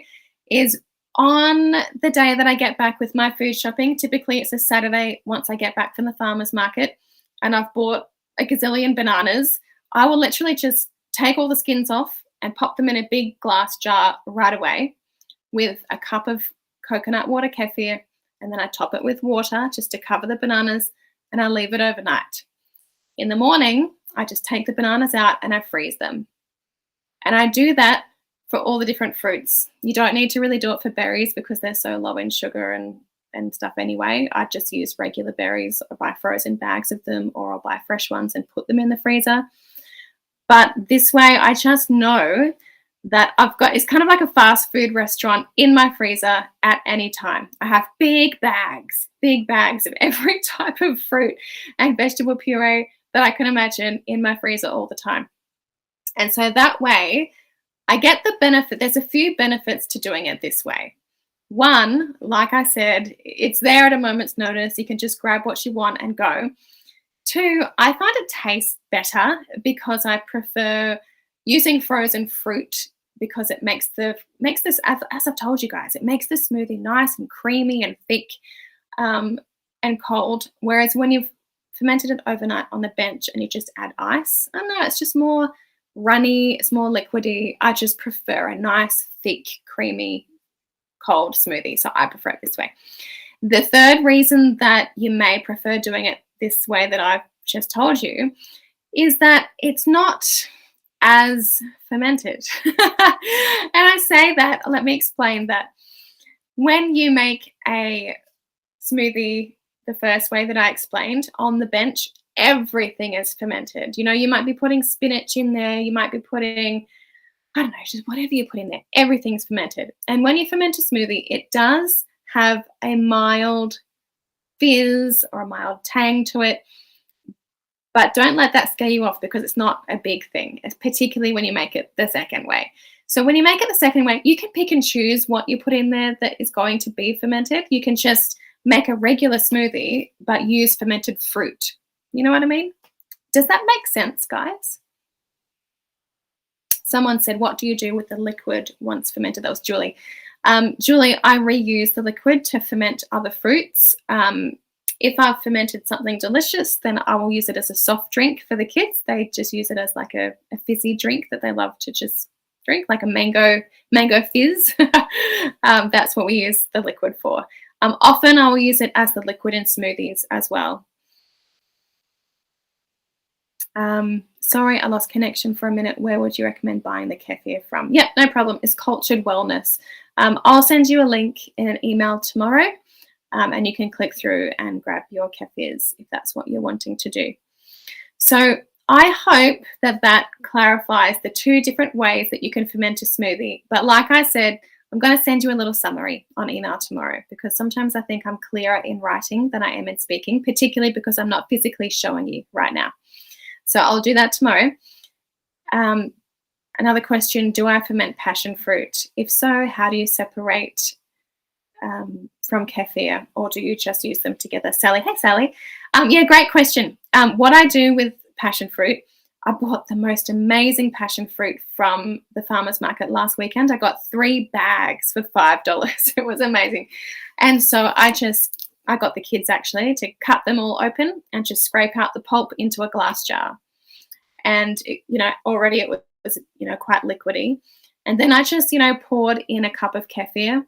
is on the day that I get back with my food shopping, typically it's a Saturday once I get back from the farmer's market and I've bought a gazillion bananas, I will literally just take all the skins off and pop them in a big glass jar right away with a cup of coconut water kefir, and then I top it with water just to cover the bananas, and I leave it overnight. In the morning, I just take the bananas out and I freeze them. And I do that for all the different fruits. You don't need to really do it for berries because they're so low in sugar and stuff anyway. I just use regular berries or buy frozen bags of them, or I'll buy fresh ones and put them in the freezer. But this way I just know that it's kind of like a fast food restaurant in my freezer at any time. I have big bags of every type of fruit and vegetable puree that I can imagine in my freezer all the time. And so that way I get the benefit. There's a few benefits to doing it this way. One, like I said, it's there at a moment's notice. You can just grab what you want and go. Two, I find it tastes better because I prefer using frozen fruit because it makes this, as I've told you guys, it makes the smoothie nice and creamy and thick and cold. Whereas when you've fermented it overnight on the bench and you just add ice, I don't know, it's just more runny, it's more liquidy. I just prefer a nice, thick, creamy, cold smoothie. So I prefer it this way. The third reason that you may prefer doing it this way that I've just told you is that it's not as fermented. And I say that, let me explain that. When you make a smoothie the first way that I explained on the bench, everything is fermented. You might be putting spinach in there, you might be putting, I don't know, just whatever you put in there, everything's fermented. And when you ferment a smoothie, it does have a mild fizz or a mild tang to it. But don't let that scare you off because it's not a big thing, particularly when you make it the second way. So when you make it the second way, you can pick and choose what you put in there that is going to be fermented. You can just make a regular smoothie but use fermented fruit. You know what I mean? Does that make sense, guys? Someone said, what do you do with the liquid once fermented? That was Julie. Julie, I reuse the liquid to ferment other fruits. If I've fermented something delicious, then I will use it as a soft drink for the kids. They just use it as like a fizzy drink that they love to just drink, like a mango fizz. That's what we use the liquid for. Often I will use it as the liquid in smoothies as well. Sorry, I lost connection for a minute. Where would you recommend buying the kefir from? Yep, no problem. It's Cultured Wellness. I'll send you a link in an email tomorrow, and you can click through and grab your kefirs if that's what you're wanting to do. So I hope that clarifies the two different ways that you can ferment a smoothie. But like I said, I'm going to send you a little summary on email tomorrow, because sometimes I think I'm clearer in writing than I am in speaking, particularly because I'm not physically showing you right now. So I'll do that tomorrow. Another question, do I ferment passion fruit? If so, how do you separate from kefir, or do you just use them together? Sally, hey Sally. Yeah, great question. What I do with passion fruit, I bought the most amazing passion fruit from the farmer's market last weekend. I got 3 bags for $5. It was amazing. And so I got the kids actually to cut them all open and just scrape out the pulp into a glass jar. And, already it was, quite liquidy. And then I just, poured in a cup of kefir,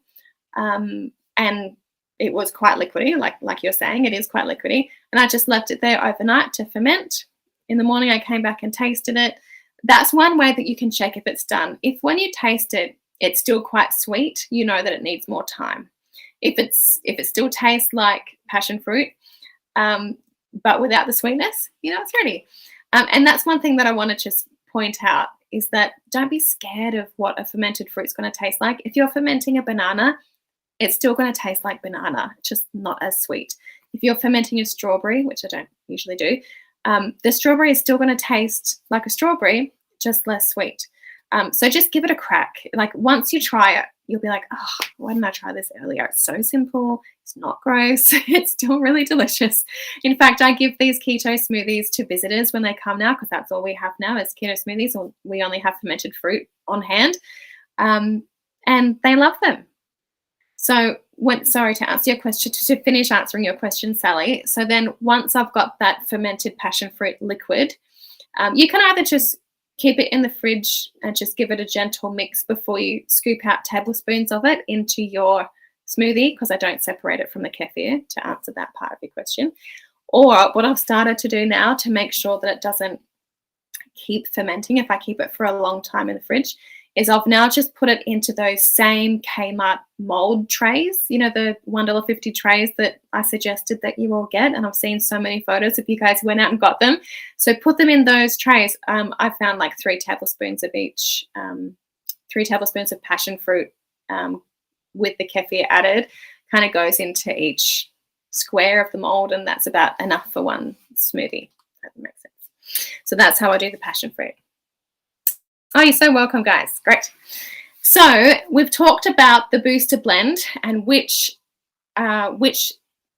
and it was quite liquidy, like you're saying, it is quite liquidy. And I just left it there overnight to ferment. In the morning, I came back and tasted it. That's one way that you can check if it's done. If when you taste it, it's still quite sweet, you know that it needs more time. If it still tastes like passion fruit, but without the sweetness, it's ready. And that's one thing that I want to just point out, is that don't be scared of what a fermented fruit's going to taste like. If you're fermenting a banana, it's still going to taste like banana, just not as sweet. If you're fermenting a strawberry, which I don't usually do, the strawberry is still going to taste like a strawberry, just less sweet. So just give it a crack. Like once you try it, you'll be like, oh, why didn't I try this earlier? It's so simple. It's not gross. It's still really delicious. In fact, I give these keto smoothies to visitors when they come now, because that's all we have now is keto smoothies, or we only have fermented fruit on hand. And they love them. So sorry to answer your question, to finish answering your question, Sally. So then once I've got that fermented passion fruit liquid, you can either just keep it in the fridge and just give it a gentle mix before you scoop out tablespoons of it into your smoothie, because I don't separate it from the kefir, to answer that part of your question. Or what I've started to do now to make sure that it doesn't keep fermenting if I keep it for a long time in the fridge, is I've now just put it into those same Kmart mold trays, the $1.50 trays that I suggested that you all get. And I've seen so many photos of you guys who went out and got them. So put them in those trays. I found like 3 tablespoons of each, 3 tablespoons of passion fruit with the kefir added, kind of goes into each square of the mold. And that's about enough for one smoothie. That makes sense. So that's how I do the passion fruit. Oh, you're so welcome, guys. Great. So we've talked about the booster blend and which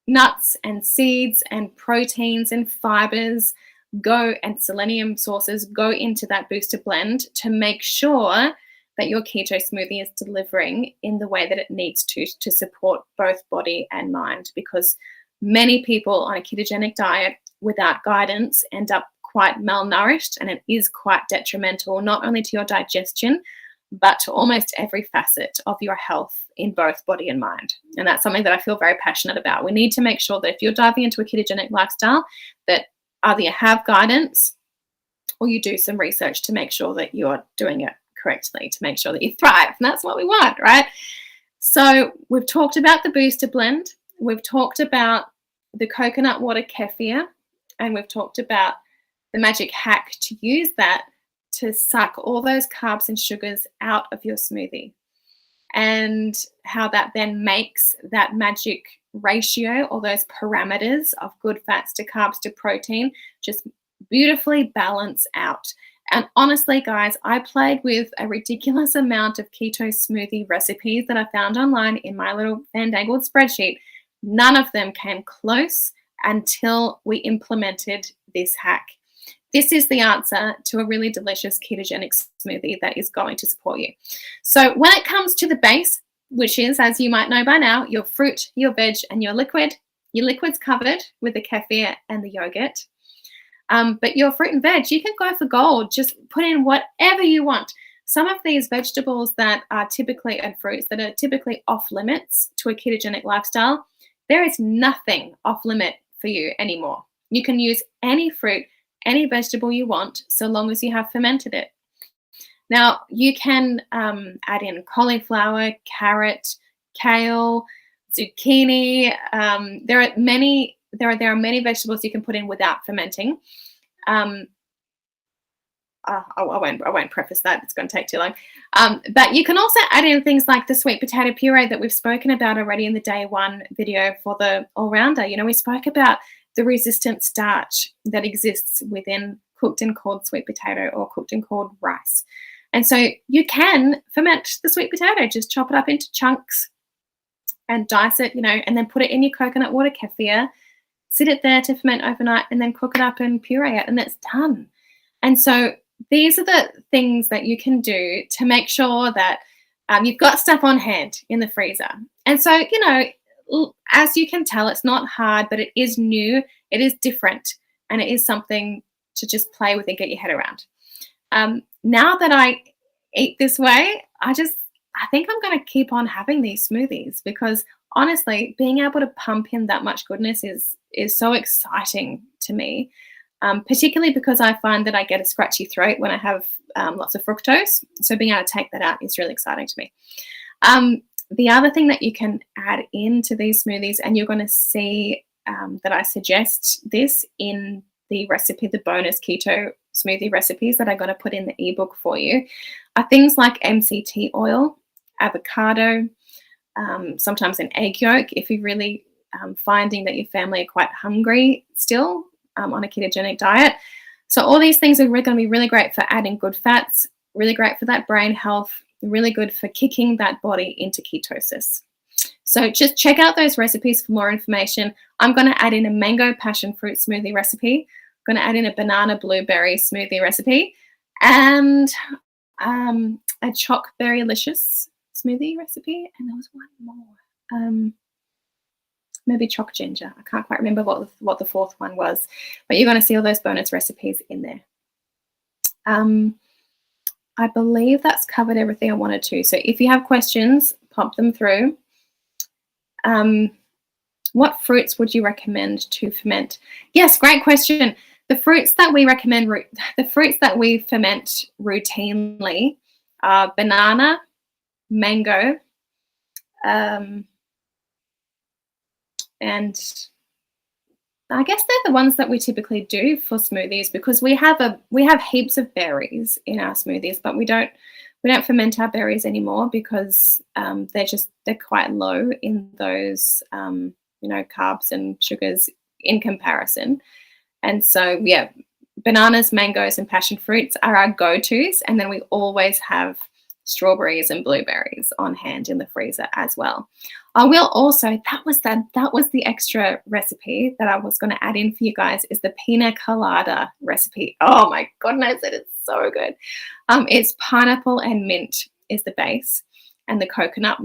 nuts and seeds and proteins and fibers and selenium sources go into that booster blend to make sure that your keto smoothie is delivering in the way that it needs to support both body and mind, because many people on a ketogenic diet without guidance end up quite malnourished, and it is quite detrimental not only to your digestion but to almost every facet of your health in both body and mind. And that's something that I feel very passionate about. We need to make sure that if you're diving into a ketogenic lifestyle, that either you have guidance or you do some research to make sure that you're doing it correctly, to make sure that you thrive. And that's what we want, right? So we've talked about the booster blend, we've talked about the coconut water kefir, and we've talked about the magic hack to use that to suck all those carbs and sugars out of your smoothie, and how that then makes that magic ratio, or those parameters of good fats to carbs to protein, just beautifully balance out. And honestly, guys, I played with a ridiculous amount of keto smoothie recipes that I found online in my little fandangled spreadsheet. None of them came close until we implemented this hack. This is the answer to a really delicious ketogenic smoothie that is going to support you. So when it comes to the base, which is, as you might know by now, your fruit, your veg, and your liquid's covered with the kefir and the yogurt. But your fruit and veg, you can go for gold. Just put in whatever you want. Some of these vegetables that are typically, and fruits that are typically off limits to a ketogenic lifestyle, there is nothing off limit for you anymore. You can use any fruit, any vegetable you want, so long as you have fermented it. Now, you can add in cauliflower, carrot, kale, zucchini. There are many vegetables you can put in without fermenting. I won't preface that. It's going to take too long. But you can also add in things like the sweet potato puree that we've spoken about already in the day one video for the all-rounder. We spoke about the resistant starch that exists within cooked and cooled sweet potato or cooked and cooled rice. And so you can ferment the sweet potato, just chop it up into chunks and dice it, and then put it in your coconut water kefir, sit it there to ferment overnight, and then cook it up and puree it, and that's done. And so these are the things that you can do to make sure that you've got stuff on hand in the freezer. And so, as you can tell, it's not hard, but it is new, it is different, and it is something to just play with and get your head around. Now that I eat this way, I think I'm going to keep on having these smoothies, because honestly, being able to pump in that much goodness is so exciting to me, particularly because I find that I get a scratchy throat when I have lots of fructose. So being able to take that out is really exciting to me. The other thing that you can add into these smoothies, and you're going to see that I suggest this in the recipe, the bonus keto smoothie recipes that I'm going to put in the ebook for you, are things like MCT oil, avocado, sometimes an egg yolk if you're really finding that your family are quite hungry still on a ketogenic diet. So all these things are going to be really great for adding good fats, really great for that brain health, really good for kicking that body into ketosis. So just check out those recipes for more information. I'm going to add in a mango passion fruit smoothie recipe. I'm going to add in a banana blueberry smoothie recipe, and a choc berry-licious smoothie recipe. And there was one more. Maybe choc ginger. I can't quite remember what the fourth one was, but you're going to see all those bonus recipes in there. I believe that's covered everything I wanted to. So if you have questions, pop them through. What fruits would you recommend to ferment? Yes, great question. The fruits that we recommend, the fruits that we ferment routinely are banana, mango, and I guess they're the ones that we typically do for smoothies, because we have heaps of berries in our smoothies, but we don't ferment our berries anymore because they're quite low in those carbs and sugars in comparison. And so bananas, mangoes, and passion fruits are our go-tos, and then we always have strawberries and blueberries on hand in the freezer as well. I will also, that was the extra recipe that I was going to add in for you guys, is the pina colada recipe. Oh my goodness, it is so good. It's pineapple and mint is the base, and the coconut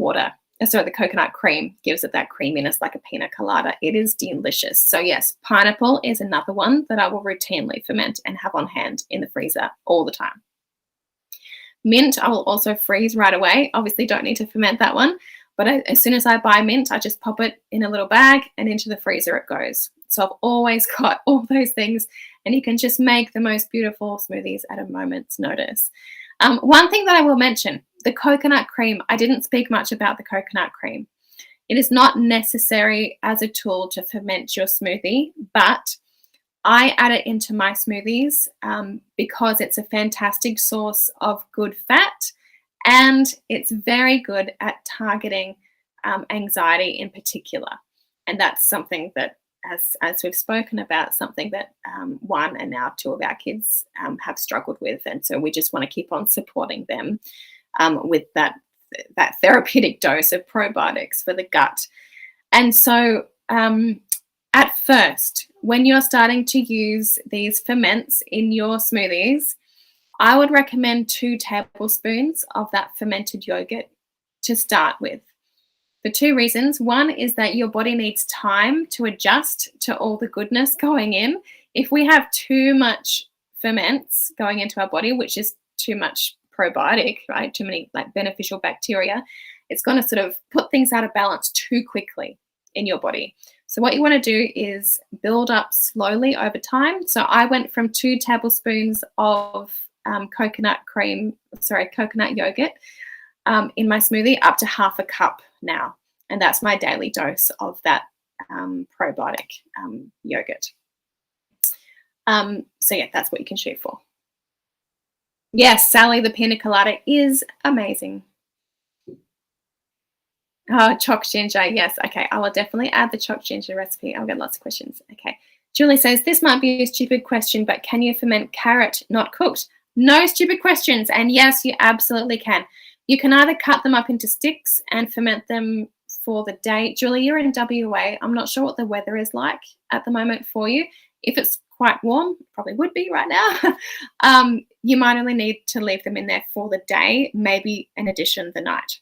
cream gives it that creaminess like a pina colada. It is delicious. So yes, pineapple is another one that I will routinely ferment and have on hand in the freezer all the time. Mint, I will also freeze right away. Obviously don't need to ferment that one, but as soon as I buy mint, I just pop it in a little bag and into the freezer it goes. So I've always got all those things, and you can just make the most beautiful smoothies at a moment's notice. One thing that I will mention, the coconut cream. I didn't speak much about the coconut cream. It is not necessary as a tool to ferment your smoothie, but I add it into my smoothies because it's a fantastic source of good fat, and it's very good at targeting anxiety in particular. And that's something that, as we've spoken about, something that one and now two of our kids have struggled with. And so we just want to keep on supporting them with that therapeutic dose of probiotics for the gut. And so at first, when you're starting to use these ferments in your smoothies, I would recommend 2 tablespoons of that fermented yogurt to start with, for 2 reasons. One is that your body needs time to adjust to all the goodness going in. If we have too much ferments going into our body, which is too much probiotic, right? Too many like beneficial bacteria, it's going to sort of put things out of balance too quickly in your body. So what you want to do is build up slowly over time. So I went from 2 tablespoons of coconut yogurt in my smoothie up to half a cup now. And that's my daily dose of that probiotic yogurt. So yeah, that's what you can shoot for. Yes, Sally, the pina colada is amazing. Oh, chopped ginger. Yes. Okay. I will definitely add the chopped ginger recipe. I'll get lots of questions. Okay. Julie says, this might be a stupid question, but can you ferment carrot not cooked? No stupid questions. And yes, you absolutely can. You can either cut them up into sticks and ferment them for the day. Julie, you're in WA. I'm not sure what the weather is like at the moment for you. If it's quite warm, probably would be right now, you might only need to leave them in there for the day, maybe in addition the night.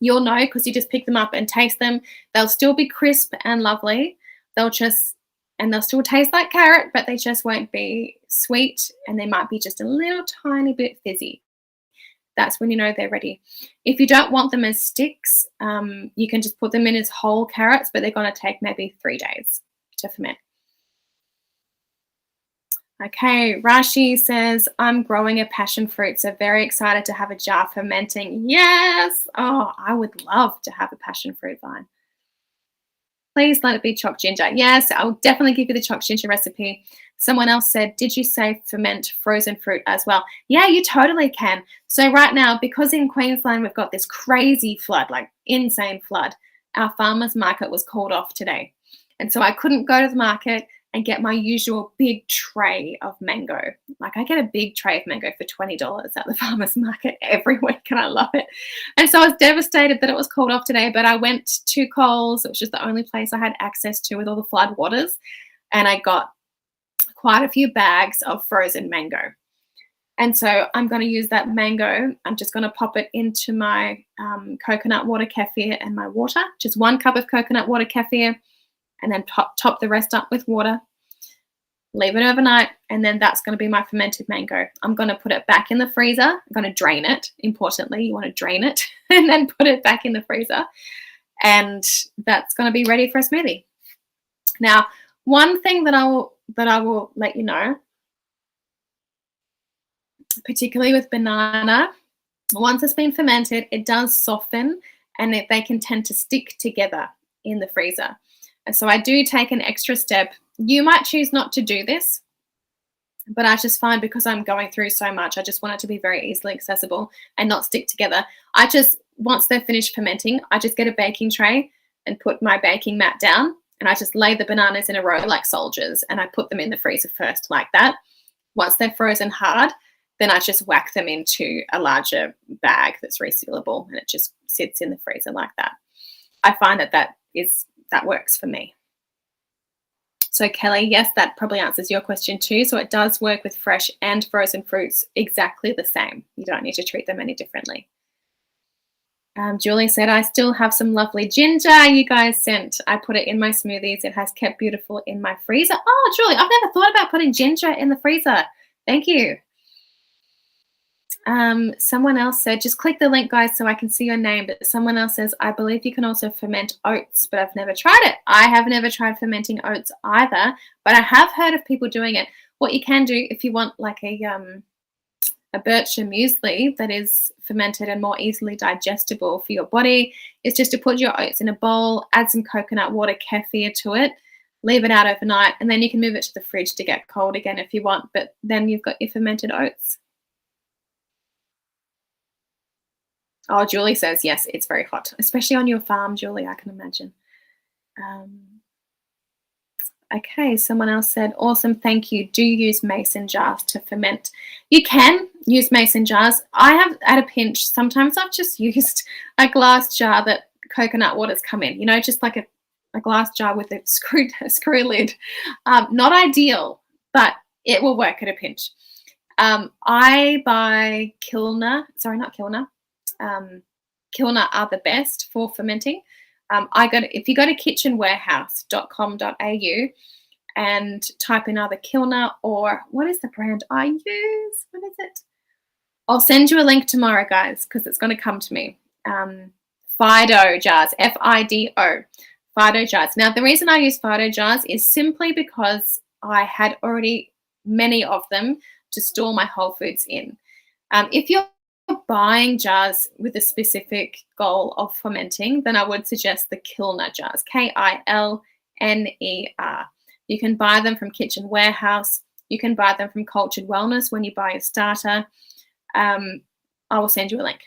You'll know because you just pick them up and taste them. They'll still be crisp and lovely. They'll still taste like carrot, but they just won't be sweet, and they might be just a little tiny bit fizzy. That's when you know they're ready. If you don't want them as sticks, you can just put them in as whole carrots, but they're going to take maybe 3 days to ferment. Okay, Rashi says, I'm growing a passion fruit, so very excited to have a jar fermenting. Yes! Oh, I would love to have a passion fruit vine. Please let it be chopped ginger. Yes, I'll definitely give you the chopped ginger recipe. Someone else said, did you say ferment frozen fruit as well? Yeah, you totally can. So right now, because in Queensland we've got this crazy flood, like insane flood, our farmers market was called off today. And so I couldn't go to the market and get my usual big tray of mango. Like I get a big tray of mango for $20 at the farmer's market every week, and I love it. And so I was devastated that it was called off today, but I went to Coles, which is the only place I had access to with all the flood waters, and I got quite a few bags of frozen mango. And so I'm going to use that mango. I'm just going to pop it into my coconut water kefir and my water, just 1 cup of coconut water kefir, and then top the rest up with water. Leave it overnight, and then that's going to be my fermented mango. I'm going to put it back in the freezer. I'm going to drain it. Importantly, you want to drain it and then put it back in the freezer, and that's going to be ready for a smoothie. Now, one thing that I will let you know, particularly with banana, once it's been fermented, it does soften, and they can tend to stick together in the freezer. And so I do take an extra step. You might choose not to do this, but I just find because I'm going through so much, I just want it to be very easily accessible and not stick together. Once they're finished fermenting, I just get a baking tray and put my baking mat down, and I just lay the bananas in a row like soldiers, and I put them in the freezer first like that. Once they're frozen hard, then I just whack them into a larger bag that's resealable, and it just sits in the freezer like that. I find that works for me. So Kelly, yes, that probably answers your question too. So it does work with fresh and frozen fruits exactly the same. You don't need to treat them any differently. Julie said, I still have some lovely ginger you guys sent. I put it in my smoothies. It has kept beautiful in my freezer. Oh, Julie, I've never thought about putting ginger in the freezer. Thank you. Someone else said, just click the link, guys, so I can see your name. But someone else says, I believe you can also ferment oats, but I've never tried it. I have never tried fermenting oats either, but I have heard of people doing it. What you can do if you want like a bircher muesli that is fermented and more easily digestible for your body is just to put your oats in a bowl, add some coconut water kefir to it, leave it out overnight, and then you can move it to the fridge to get cold again if you want, but then you've got your fermented oats. Oh, Julie says, yes, it's very hot, especially on your farm, Julie, I can imagine. Okay, someone else said, awesome, thank you. Do you use mason jars to ferment? You can use mason jars. I have, at a pinch, sometimes I've just used a glass jar that coconut water's come in, just like a glass jar with a screw lid. Not ideal, but it will work at a pinch. I buy Kilner. Sorry, not Kilner. Kilner are the best for fermenting. If you go to kitchenwarehouse.com.au and type in either Kilner or what is the brand I use? What is it? I'll send you a link tomorrow, guys, because it's going to come to me. Fido jars, Fido, Fido jars. Now, the reason I use Fido jars is simply because I had already many of them to store my whole foods in. If you're buying jars with a specific goal of fermenting, then I would suggest the Kilner jars, Kilner. You can buy them from Kitchen Warehouse. You can buy them from Cultured Wellness when you buy a starter. I will send you a link.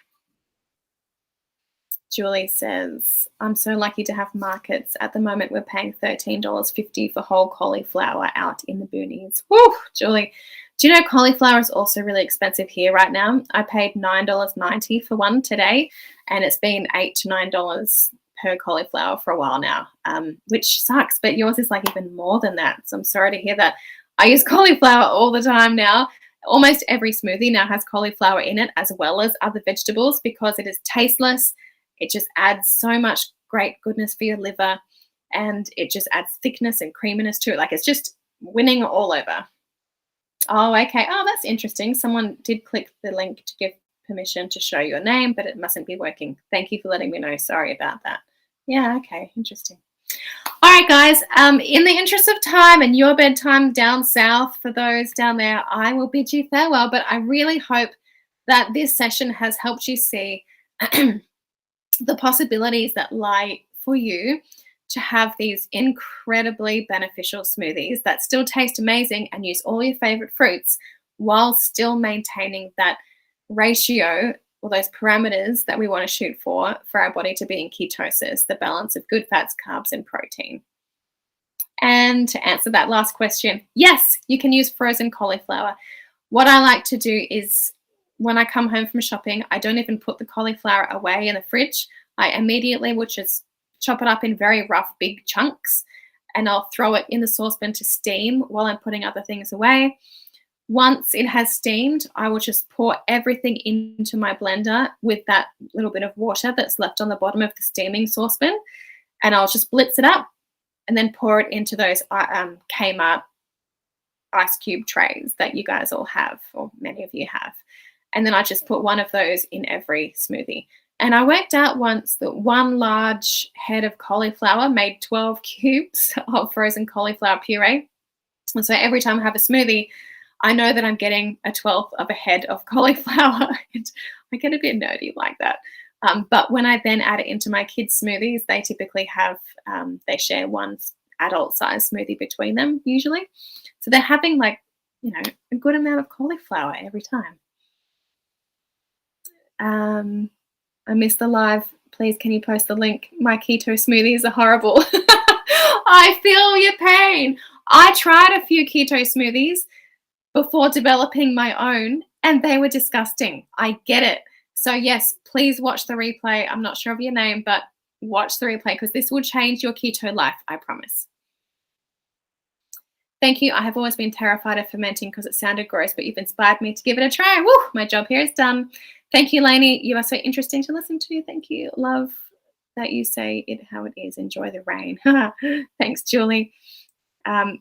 Julie says, I'm so lucky to have markets. At the moment, we're paying $13.50 for whole cauliflower out in the boonies. Woo, Julie. Do you know cauliflower is also really expensive here right now? I paid $9.90 for one today, and it's been $8 to $9 per cauliflower for a while now, which sucks, but yours is like even more than that. So I'm sorry to hear that. I use cauliflower all the time now. Almost every smoothie now has cauliflower in it as well as other vegetables because it is tasteless. It just adds so much great goodness for your liver, and it just adds thickness and creaminess to it. Like it's just winning all over. Oh, okay. Oh, that's interesting. Someone did click the link to give permission to show your name, but it mustn't be working. Thank you for letting me know. Sorry about that. Yeah, okay. Interesting. All right, guys. In the interest of time and your bedtime down south, for those down there, I will bid you farewell, but I really hope that this session has helped you see the possibilities that lie for you to have these incredibly beneficial smoothies that still taste amazing and use all your favorite fruits while still maintaining that ratio or those parameters that we want to shoot for our body to be in ketosis, the balance of good fats, carbs, and protein. And to answer that last question, yes, you can use frozen cauliflower. What I like to do is when I come home from shopping, I don't even put the cauliflower away in the fridge. I immediately will just chop it up in very rough, big chunks, and I'll throw it in the saucepan to steam while I'm putting other things away. Once it has steamed, I will just pour everything into my blender with that little bit of water that's left on the bottom of the steaming saucepan, and I'll just blitz it up and then pour it into those Kmart ice cube trays that you guys all have, or many of you have. And then I just put one of those in every smoothie. And I worked out once that one large head of cauliflower made 12 cubes of frozen cauliflower puree. And so every time I have a smoothie, I know that I'm getting a 12th of a head of cauliflower. I get a bit nerdy like that. But when I then add it into my kids' smoothies, they typically have, they share one adult-sized smoothie between them usually. So they're having like, a good amount of cauliflower every time. I missed the live. Please, can you post the link? My keto smoothies are horrible. I feel your pain. I tried a few keto smoothies before developing my own, and they were disgusting. I get it. So yes, please watch the replay. I'm not sure of your name, but watch the replay because this will change your keto life, I promise. Thank you. I have always been terrified of fermenting because it sounded gross, but you've inspired me to give it a try. Woo, my job here is done. Thank you, Lainey. You are so interesting to listen to. Thank you. Love that you say it how it is. Enjoy the rain. Thanks, Julie.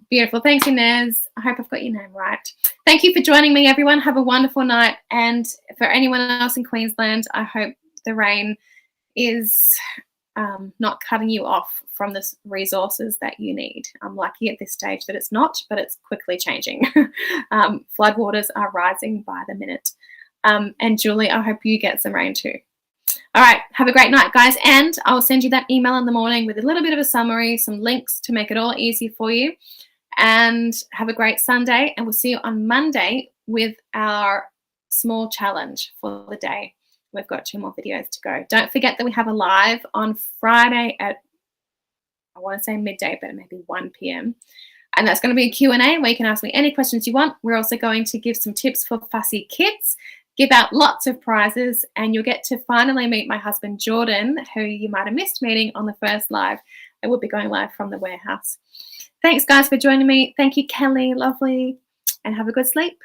Beautiful. Thanks, Inez. I hope I've got your name right. Thank you for joining me, everyone. Have a wonderful night. And for anyone else in Queensland, I hope the rain is not cutting you off from the resources that you need. I'm lucky at this stage that it's not, but it's quickly changing. Floodwaters are rising by the minute. And Julie, I hope you get some rain too. All right, have a great night, guys. And I'll send you that email in the morning with a little bit of a summary, some links to make it all easy for you. And have a great Sunday. And we'll see you on Monday with our small challenge for the day. We've got 2 more videos to go. Don't forget that we have a live on Friday at, I want to say midday, but maybe 1 p.m. And that's going to be a Q&A where you can ask me any questions you want. We're also going to give some tips for fussy kids give out lots of prizes, and you'll get to finally meet my husband, Jordan, who you might have missed meeting on the first live. I will be going live from the warehouse. Thanks, guys, for joining me. Thank you, Kelly. Lovely. And have a good sleep.